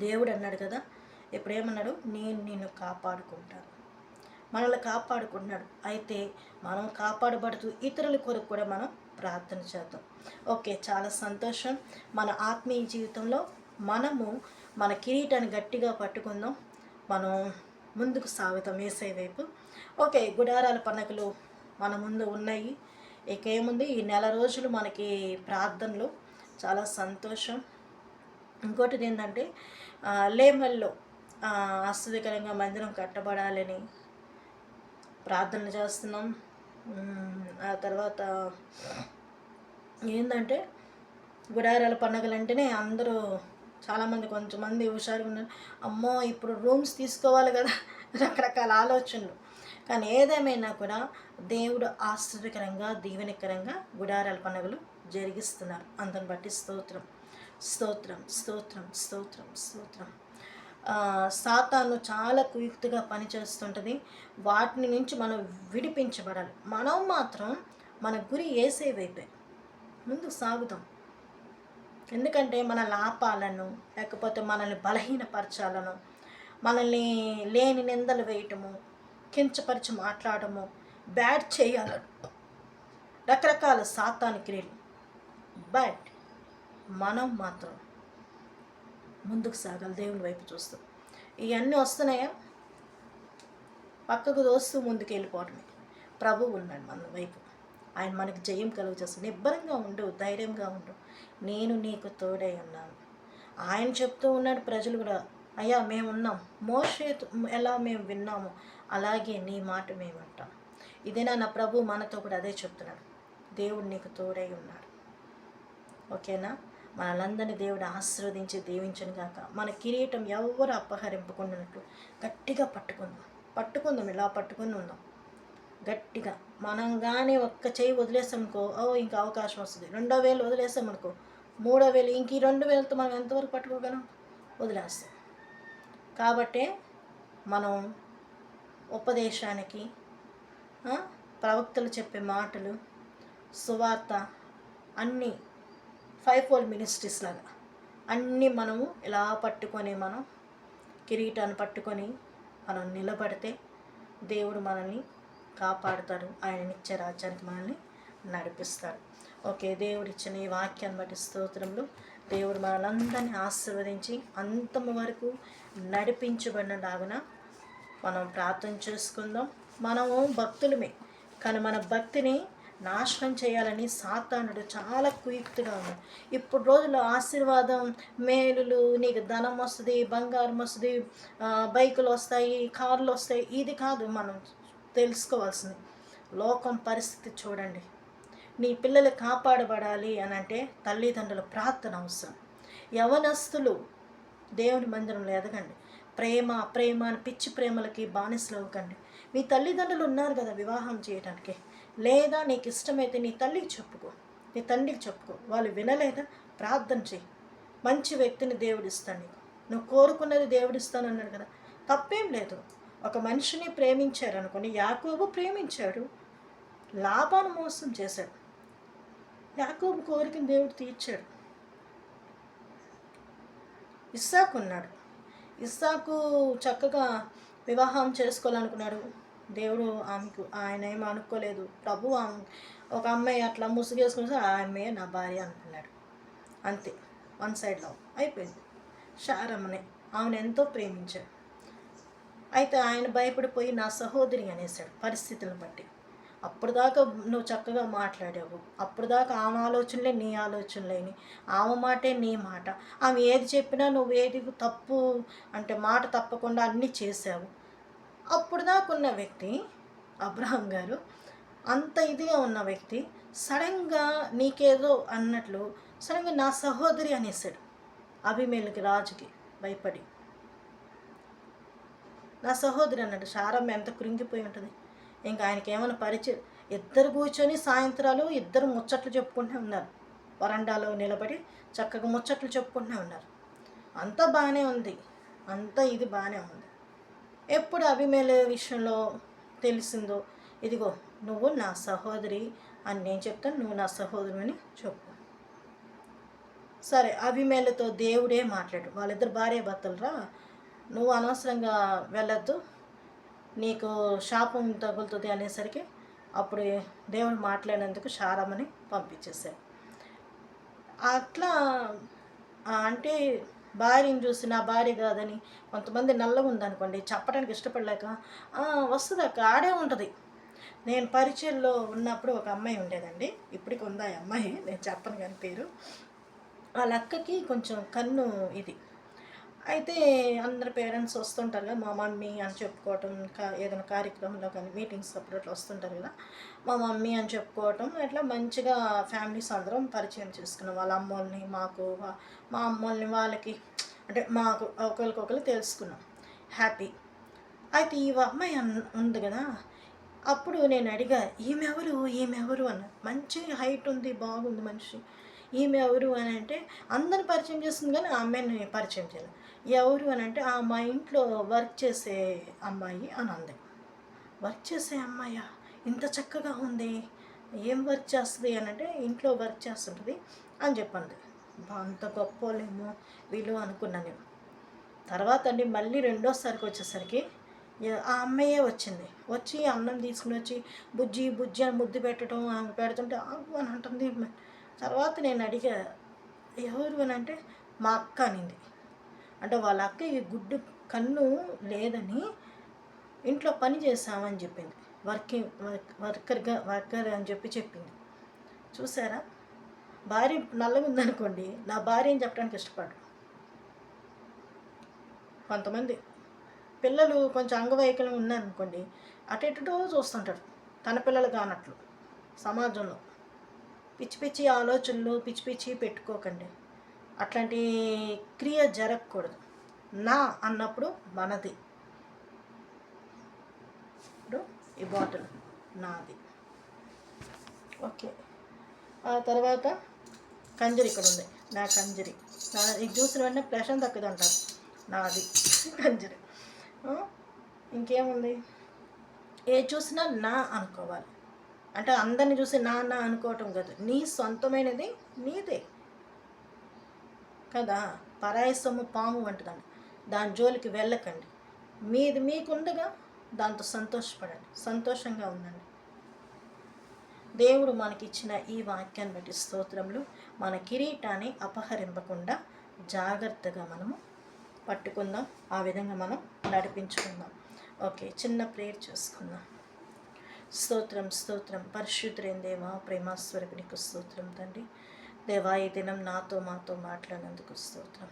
Speaker 1: దేవుడు అన్నాడు కదా, ఇప్పుడు ఏమన్నాడు, నేను నిన్ను కాపాడుకుంటాను. మనల్ని కాపాడుకుంటున్నాడు. అయితే మనం కాపాడబడుతూ ఇతరుల కొరకు కూడా మనం ప్రార్థన చేద్దాం. ఓకే, చాలా సంతోషం. మన ఆత్మీయ జీవితంలో మనము మన కిరీటాన్ని గట్టిగా పట్టుకుందాం. మనం ముందుకు సాగుతాం యేసయ్య వైపు. ఓకే, గుడారాల పండుగలు మన ముందు ఉన్నాయి. ఇక ఏముంది, ఈ నెల రోజులు మనకి ప్రార్థనలు. చాలా సంతోషం. ఇంకోటిది ఏంటంటే లేమల్లో ఆశ్చర్యకరంగా మందిరం కట్టబడాలని ప్రార్థన చేస్తున్నాం. ఆ తర్వాత ఏంటంటే గుడారాల పండుగలు అంటేనే అందరూ చాలామంది, కొంతమంది హుషారుగా ఉన్నారు. అమ్మో ఇప్పుడు రూమ్స్ తీసుకోవాలి కదా, రకరకాల ఆలోచనలు. కానీ ఏదేమైనా కూడా దేవుడు ఆశ్చర్యకరంగా దీవెనకరంగా గుడారాల పండుగలు జరిగిస్తున్నారు. అందుని బట్టి స్తోత్రం, స్తోత్రం, స్తోత్రం, స్తోత్రం, స్తోత్రం. సాతాను చాలా కుయుక్తిగా పనిచేస్తుంటుంది. వాటిని నుంచి మనం విడిపించబడాలి. మనం మాత్రం మన గురి యేసయ్య వైపే ముందుకు సాగుతాం. ఎందుకంటే మన లాపాలను, లేకపోతే మనల్ని బలహీనపరచాలను, మనల్ని లేని నిందలు వేయటము, కించపరిచి మాట్లాడము, బ్యాడ్ చేయాలని రకరకాల సాతాను క్రియలు. బట్ మనం మాత్రం ముందుకు సాగాలి దేవుని వైపు చూస్తూ. ఇవన్నీ వస్తున్నాయా, పక్కకు దోస్తూ ముందుకు వెళ్ళిపోవటమే. ప్రభువు ఉన్నాడు మన వైపు, ఆయన మనకి జయం కలుగు చేస్తాడు. నిబ్బరంగా ఉండు, ధైర్యంగా ఉండు, నేను నీకు తోడై ఉన్నాను. ఆయన చెప్తూ ఉన్నాడు, ప్రజలు కూడా అయ్యా మేమున్నాం, మోషే ఎలా మేము విన్నాము అలాగే నీ మాట మేమంటాం. ఇదేనా నా ప్రభు మనతో కూడా అదే చెప్తున్నాడు. దేవుడు నీకు తోడై ఉన్నాడు. ఓకేనా? మనలందరినీ దేవుడు ఆశీర్వదించి దీవించను గాక. మన కిరీటం ఎవరు అపహరింపకుండానట్లు గట్టిగా పట్టుకుందాం, ఇలా పట్టుకుని ఉందాం గట్టిగా. మనం కానీ ఒక్క చేయి వదిలేసామనుకో, ఇంకా అవకాశం వస్తుంది. 2,000 వదిలేసామనుకో, 3,000, ఇంక ఈ 2,000తో మనం ఎంతవరకు పట్టుకోగలం? వదిలేస్తాం. కాబట్టి మనం ఉపదేశానికి, ప్రవక్తలు చెప్పే మాటలు, సువార్త అన్నీ 5-fold మినిస్ట్రీస్ లాగా అన్నీ మనము ఇలా పట్టుకొని, మనం కిరీటాన్ని పట్టుకొని మనం నిలబడితే దేవుడు మనల్ని కాపాడుతాడు. ఆయన నిత్య రాజ్యానికి మనల్ని నడిపిస్తాడు. ఓకే, దేవుడు ఇచ్చిన ఈ వాక్యాన్ని బట్టి స్తోత్రములు. దేవుడు మనలందరినీ ఆశీర్వదించి అంతము వరకు నడిపించబడినలాగున మనం ప్రార్థన చేసుకుందాం. మనము భక్తులమే, కానీ మన భక్తిని నాశనం చేయాలని సాతానుడు చాలా కుయుక్తిగా ఉన్నాడు. ఇప్పుడు రోజుల్లో ఆశీర్వాదం, మేలులు, నీకు ధనం వస్తుంది, బంగారం వస్తుంది, బైకులు వస్తాయి, కార్లు వస్తాయి, ఇది కాదు మనం తెలుసుకోవాల్సింది. లోకం పరిస్థితి చూడండి. నీ పిల్లలు కాపాడబడాలి అని అంటే తల్లిదండ్రుల ప్రార్థన అవసరం. యవనస్తులు దేవుని మందిరంలో ఎదగండి. ప్రేమ అని పిచ్చి ప్రేమలకి బానిసలు అవ్వకండి. మీ తల్లిదండ్రులు ఉన్నారు కదా వివాహం చేయడానికి, లేదా నీకు ఇష్టమైతే నీ తల్లికి చెప్పుకో, నీ తండ్రికి చెప్పుకో. వాళ్ళు వినలేదా, ప్రార్థన చేయి. మంచి వ్యక్తిని దేవుడిస్తాను నీకు, నువ్వు కోరుకున్నది దేవుడిస్తాను అన్నాడు కదా, తప్పేం లేదు. ఒక మనిషిని ప్రేమించారు అనుకోండి, యాకోబు ప్రేమించాడు, లాబాను మోసం చేశాడు. యాకోబు కోరికను దేవుడు తీర్చాడు. ఇస్సాకు ఉన్నాడు. ఇస్సాకు చక్కగా వివాహం చేసుకోవాలనుకున్నాడు. దేవుడు ఆయన ఏమీ అనుకోలేదు. ప్రభు ఒక అమ్మాయి అట్లా ముసుగేసుకుని ఆ అమ్మాయి నా భార్య అనుకున్నాడు. అంతే, వన్ సైడ్ లవ్ అయిపోయింది. శారమ్మని ఆమెను ఎంతో ప్రేమించాడు. అయితే ఆయన భయపడిపోయి నా సహోదరి అనేసాడు పరిస్థితులను బట్టి. అప్పుడు దాకా నువ్వు చక్కగా మాట్లాడావు, అప్పుడు దాకా ఆమె ఆలోచనలే నీ ఆలోచనలేని, ఆమె మాటే నీ మాట, ఆమె ఏది చెప్పినా నువ్వు ఏది తప్పు అంటే మాట తప్పకుండా అన్నీ చేసావు. అప్పుడు దాకా ఉన్న వ్యక్తి అబ్రహాం గారు, అంత ఇదిగా ఉన్న వ్యక్తి సడన్గా నీకేదో అన్నట్లు సడన్గా నా సహోదరి అనేసాడు. అభిమేలకి రాజుకి భయపడి నా సహోదరి అన్నాడు. శారమ్మ ఎంత కృంగిపోయి ఉంటుంది. ఇంకా ఆయనకి ఏమైనా పరిచయం. ఇద్దరు కూర్చొని సాయంత్రాలు ఇద్దరు ముచ్చట్లు చెప్పుకుంటూ ఉన్నారు. వరండాలో నిలబడి చక్కగా ముచ్చట్లు చెప్పుకుంటూ ఉన్నారు. అంతా బాగానే ఉంది, అంతా ఇది బాగానే ఉంది. ఎప్పుడు అభిమేల విషయంలో తెలిసిందో, ఇదిగో నువ్వు నా సహోదరి అని నేను చెప్తాను, నువ్వు నా సహోదరు అని చెప్పు. సరే, అభిమేలతో దేవుడే మాట్లాడు, వాళ్ళిద్దరు భార్య భర్తలరా, నువ్వు అనవసరంగా వెళ్ళొద్దు, నీకు శాపం తగులుతుంది అనేసరికి అప్పుడు దేవుడు మాట్లాడినందుకు శారమ్మని పంపించేశాడు. అట్లా అంటే భార్యను చూసి నా భార్య కాదని, కొంతమంది నల్లగా ఉందనుకోండి చెప్పడానికి ఇష్టపడలేక వస్తుంది అక్క, ఆడే ఉంటుంది. నేను పరిచయంలో ఉన్నప్పుడు ఒక అమ్మాయి ఉండేదండి, ఇప్పటికి ఉందా అమ్మాయి, నేను చెప్పను కానీ పేరు. వాళ్ళ అక్కకి కొంచెం కన్ను ఇది. అయితే అందరు పేరెంట్స్ వస్తుంటారు కదా, మా మమ్మీ అని చెప్పుకోవటం, ఏదైనా కార్యక్రమంలో కానీ మీటింగ్స్ అప్పుడు అట్లా వస్తుంటారు కదా, మా మమ్మీ అని చెప్పుకోవటం, అట్లా మంచిగా ఫ్యామిలీస్ అందరం పరిచయం చేసుకున్నాం. వాళ్ళ అమ్మోళ్ళని మాకు, మా అమ్మోళ్ళని వాళ్ళకి, అంటే మాకు ఒకరికొకరు తెలుసుకున్నాం, హ్యాపీ. అయితే ఈ అమ్మాయి ఉంది కదా, అప్పుడు నేను అడిగా ఈమెవరు అన్న. మంచి హైట్ ఉంది, బాగుంది మనిషి, ఈమె ఎవరు అని అంటే అందరిని పరిచయం చేస్తుంది కానీ ఆ అమ్మాయిని పరిచయం చేయాలి. ఎవరు అని అంటే మా ఇంట్లో వర్క్ చేసే అమ్మాయి అని అంది. వర్క్ చేసే అమ్మాయా, ఇంత చక్కగా ఉంది, ఏం వర్క్ చేస్తుంది అని అంటే ఇంట్లో వర్క్ చేస్తుంటుంది అని చెప్పండి. అంత గొప్ప వాళ్ళేమో వీళ్ళు అనుకున్నాను నేను. తర్వాత అండి మళ్ళీ రెండోసారికి వచ్చేసరికి ఆ అమ్మాయే వచ్చింది. వచ్చి అన్నం తీసుకుని వచ్చి బుజ్జి బుజ్జి అని ముద్దు పెట్టడం, ఆమె పెడుతుంటే ఆగు అని అంటుంది. తర్వాత నేను అడిగా ఎవరు అని అంటే మా అక్క అనింది. అంటే వాళ్ళ అక్క ఈ గుడ్డు కన్ను లేదని ఇంట్లో పని చేసామని చెప్పింది, వర్కర్ అని చెప్పింది. చూసారా, భార్య నల్లగా ఉందనుకోండి, నా భార్య అని చెప్పడానికి ఇష్టపడు. కొంతమంది పిల్లలు కొంచెం అంగవైకల్యం ఉన్నారనుకోండి, అటెటో చూస్తుంటారు తన పిల్లలు కానట్లు. సమాజంలో పిచ్చి పిచ్చి ఆలోచనలు పిచ్చి పిచ్చి పెట్టుకోకండి, అట్లాంటి క్రియ జరగకూడదు. నా అన్నప్పుడు మనది. ఇప్పుడు ఈ బాటిల్ నాది, ఓకే. ఆ తర్వాత కంజరి ఇక్కడ ఉంది, నా కంజరి. ఇది చూసిన వెంటనే ప్లెషన్ తక్కువ అంటారు, నాది కంజరి. ఇంకేముంది, ఏ చూసినా నా అనుకోవాలి. అంటే అందరిని చూసి నా అనుకోవటం కాదు, నీ సొంతమైనది నీదే కదా. పరాయి సొమ్ము పాము వంటిదండి, దాని జోలికి వెళ్ళకండి. మీది మీకుండగా దాంతో సంతోషపడండి, సంతోషంగా ఉండండి. దేవుడు మనకిచ్చిన ఈ వాక్యాన్ని బట్టి స్తోత్రములు. మన కిరీటాన్ని అపహరింపకుండా జాగ్రత్తగా మనము పట్టుకుందాం, ఆ విధంగా మనం నడిపించుకుందాం. ఓకే, చిన్న ప్రేయర్ చేసుకుందాం. స్తోత్రం స్తోత్రం పరిశుద్ధులైన దేవా, ప్రేమాస్వరూపునికి స్తోత్రం తండ్రి. దేవా, ఈ దినం నాతో మాతో మాట్లాడినందుకు స్తోత్రం.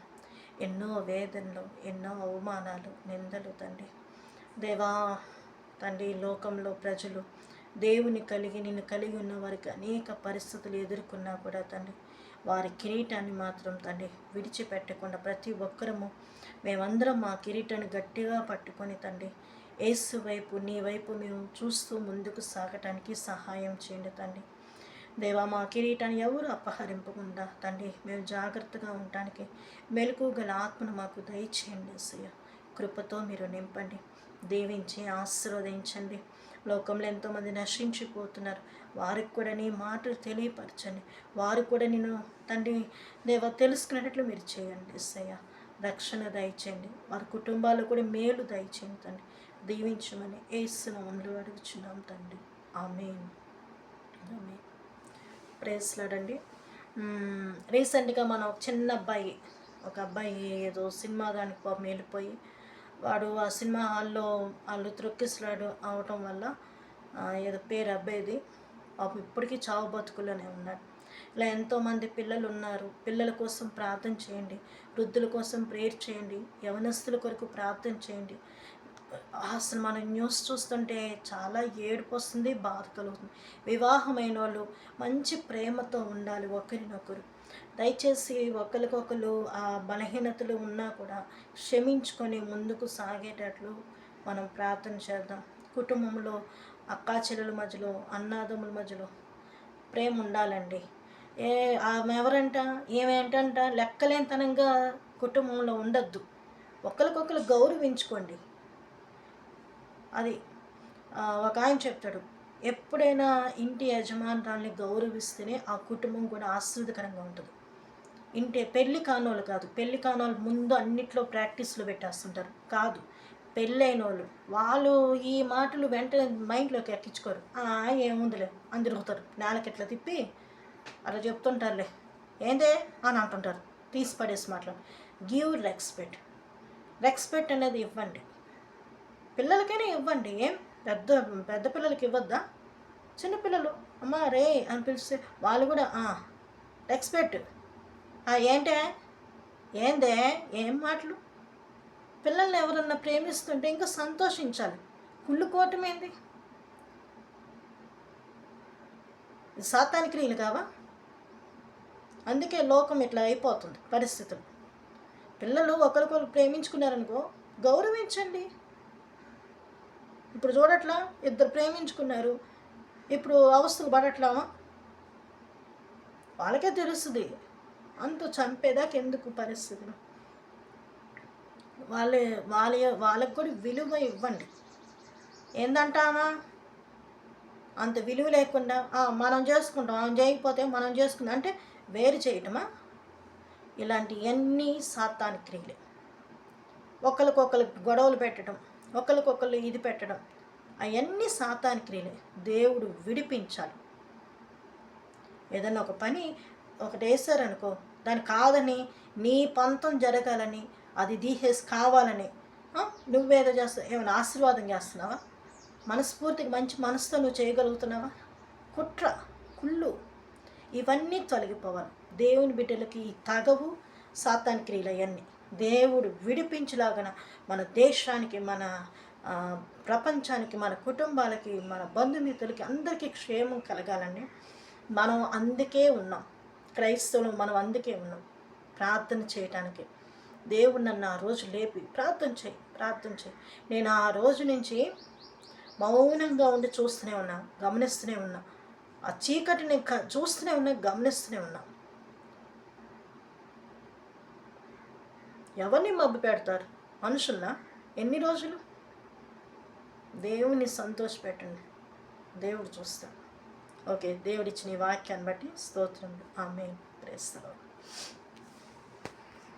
Speaker 1: ఎన్నో వేదనలు, ఎన్నో అవమానాలు, నిందలు తండ్రి. దేవా తండ్రి, లోకంలో ప్రజలు దేవుని నిన్ను కలిగి ఉన్న వారికి అనేక పరిస్థితులు ఎదుర్కొన్నా కూడా తండ్రి, వారి కిరీటాన్ని మాత్రం తండ్రి విడిచిపెట్టకుండా ప్రతి ఒక్కరము మేమందరం మా కిరీటాన్ని గట్టిగా పట్టుకొని తండ్రి యేసు వైపు, నీ వైపు మేము చూస్తూ ముందుకు సాగటానికి సహాయం చేయండి తండ్రి. దేవా, మా కిరీటాన్ని ఎవరు అపహరింపకుండా తండ్రి మేము జాగ్రత్తగా ఉండటానికి మెలకుగల ఆత్మను మాకు దయచేయండి. యేసయ్య, కృపతో మీరు నింపండి. దీవించి ఆశీర్వదించండి. లోకంలో ఎంతోమంది నశించిపోతున్నారు, వారికి కూడా నీ మాటలు తెలియపరచండి. వారు కూడా నేను తండ్రి దేవ తెలుసుకునేటట్లు మీరు చేయండి. యేసయ్య రక్షణ దయచేయండి, వారి కుటుంబాలు కూడా మేలు దయచేయండి తండ్రి. దీవించమని యేసు నామములో అడుగుచున్నాం తండ్రి. ఆమేన్. ఆమేన్. ప్రైజ్ లార్డ్ అండి. రీసెంట్గా మన ఒక అబ్బాయి ఏదో సినిమా దానికి పాపం వెళ్ళిపోయి, వాడు ఆ సినిమా హాల్లో వాళ్ళు త్రొక్కిసలాడు అవటం వల్ల ఏదో పేరు అబ్బాయిది పాపం ఇప్పటికీ చావు బతుకుల్లోనే ఉన్నాడు. ఇలా ఎంతోమంది పిల్లలు ఉన్నారు. పిల్లల కోసం ప్రార్థన చేయండి, వృద్ధుల కోసం ప్రేయర్ చేయండి, యవనస్తుల కొరకు ప్రార్థన చేయండి. అసలు మనం న్యూస్ చూస్తుంటే చాలా ఏడుపు వస్తుంది, బాధ కలుగుతుంది. వివాహమైన వాళ్ళు మంచి ప్రేమతో ఉండాలి ఒకరినొకరు. దయచేసి ఒకరికొకరు ఆ బలహీనతలు ఉన్నా కూడా క్షమించుకొని ముందుకు సాగేటట్లు మనం ప్రార్థన చేద్దాం. కుటుంబంలో అక్కా చెల్లెల మధ్యలో, అన్నాదమ్ముల మధ్యలో ప్రేమ ఉండాలండి. ఆమె ఎవరంట, ఏమేంటంట లెక్కలేనితనంగా కుటుంబంలో ఉండద్దు. ఒకరికొకరు గౌరవించుకోండి. అది ఒక ఆయన చెప్తాడు, ఎప్పుడైనా ఇంటి యజమానురాల్ని గౌరవిస్తేనే ఆ కుటుంబం కూడా ఆశీర్వదకరంగా ఉంటుంది. పెళ్ళి కానోళ్ళు కాదు, పెళ్ళి కానోళ్ళు ముందు అన్నిట్లో ప్రాక్టీస్లో పెట్టేస్తుంటారు. కాదు, పెళ్ళైన వాళ్ళు ఈ మాటలు వెంటనే మైండ్లోకి ఎక్కించుకోరు. ఏముందిలే అని తిరుగుతారు, నేలకెట్లా తిప్పి అలా చెప్తుంటారులే, ఏందే అని అంటుంటారు, తీసి పడేసి మాట్లాడు. గివ్ రెస్పెక్ట్ అనేది ఇవ్వండి. పిల్లలకైనా ఇవ్వండి. ఏం పెద్ద పెద్ద పిల్లలకి ఇవ్వద్దా? చిన్నపిల్లలు అమ్మ రే అని పిలిస్తే వాళ్ళు కూడా రెస్పెక్ట్. ఏందే ఏం మాటలు? పిల్లల్ని ఎవరన్నా ప్రేమిస్తుంటే ఇంకా సంతోషించాలి, కుళ్ళుకోవటం ఏంది? సాతాని క్రియలు కావా? అందుకే లోకం ఇట్లా అయిపోతుంది పరిస్థితులు. పిల్లలు ఒకరికొకరు ప్రేమించుకున్నారనుకో, గౌరవించండి. ఇప్పుడు చూడట్లా, ఇద్దరు ప్రేమించుకున్నారు, ఇప్పుడు అవస్థలు పడట్లామా? వాళ్ళకే తెలుస్తుంది. అంత చంపేదాకా ఎందుకు పరిస్థితులు? వాళ్ళకి కూడా విలువ ఇవ్వండి. ఏందంటామా అంత విలువ లేకుండా మనం చేసుకుంటాం, ఆమె చేయకపోతే మనం చేసుకుందాం అంటే వేరు చేయటమా? ఇలాంటివన్నీ సాతాని క్రియలే. ఒకరికొకరు గొడవలు పెట్టడం, ఒకరికొకరు ఇది పెట్టడం, అవన్నీ సాతాని క్రియలే. దేవుడు విడిపించాలి. ఏదైనా ఒక పని ఒకటి వేసారనుకో, దాని కాదని నీ పంతం జరగాలని, అది తీసేసి కావాలని నువ్వేదో చేస్తావు. ఏమైనా ఆశీర్వాదం చేస్తున్నావా? మనస్ఫూర్తిగా మంచి మనసుతో నువ్వు చేయగలుగుతున్నావా? కుట్ర, కుళ్ళు ఇవన్నీ తొలగిపోవాలి. దేవుని బిడ్డలకి తగవు సాతాని క్రియలు అవన్నీ. దేవుడు విడిపించలాగన మన దేశానికి, మన ప్రపంచానికి, మన కుటుంబాలకి, మన బంధుమిత్రులకి అందరికీ క్షేమం కలగాలని మనం అందుకే ఉన్నాం. క్రైస్తవులు మనం అందుకే ఉన్నాం, ప్రార్థన చేయటానికి. దేవుడు నన్ను ఆ రోజు లేపి ప్రార్థన చేయి. నేను ఆ రోజు నుంచి మౌనంగా ఉండి చూస్తూనే ఉన్నా, గమనిస్తూనే ఉన్నా. ఆ చీకటిని చూస్తూనే ఉన్నా, గమనిస్తూనే ఉన్నా. ఎవరిని మబ్బు పెడతారు? మనుషుల్లా? ఎన్ని రోజులు? దేవుని సంతోషపెట్టండి, దేవుడు చూస్తాడు. ఓకే, దేవుడిచ్చిన ఈ వాక్యాన్ని బట్టి స్తోత్రం. ఆమేన్. Praise the lord.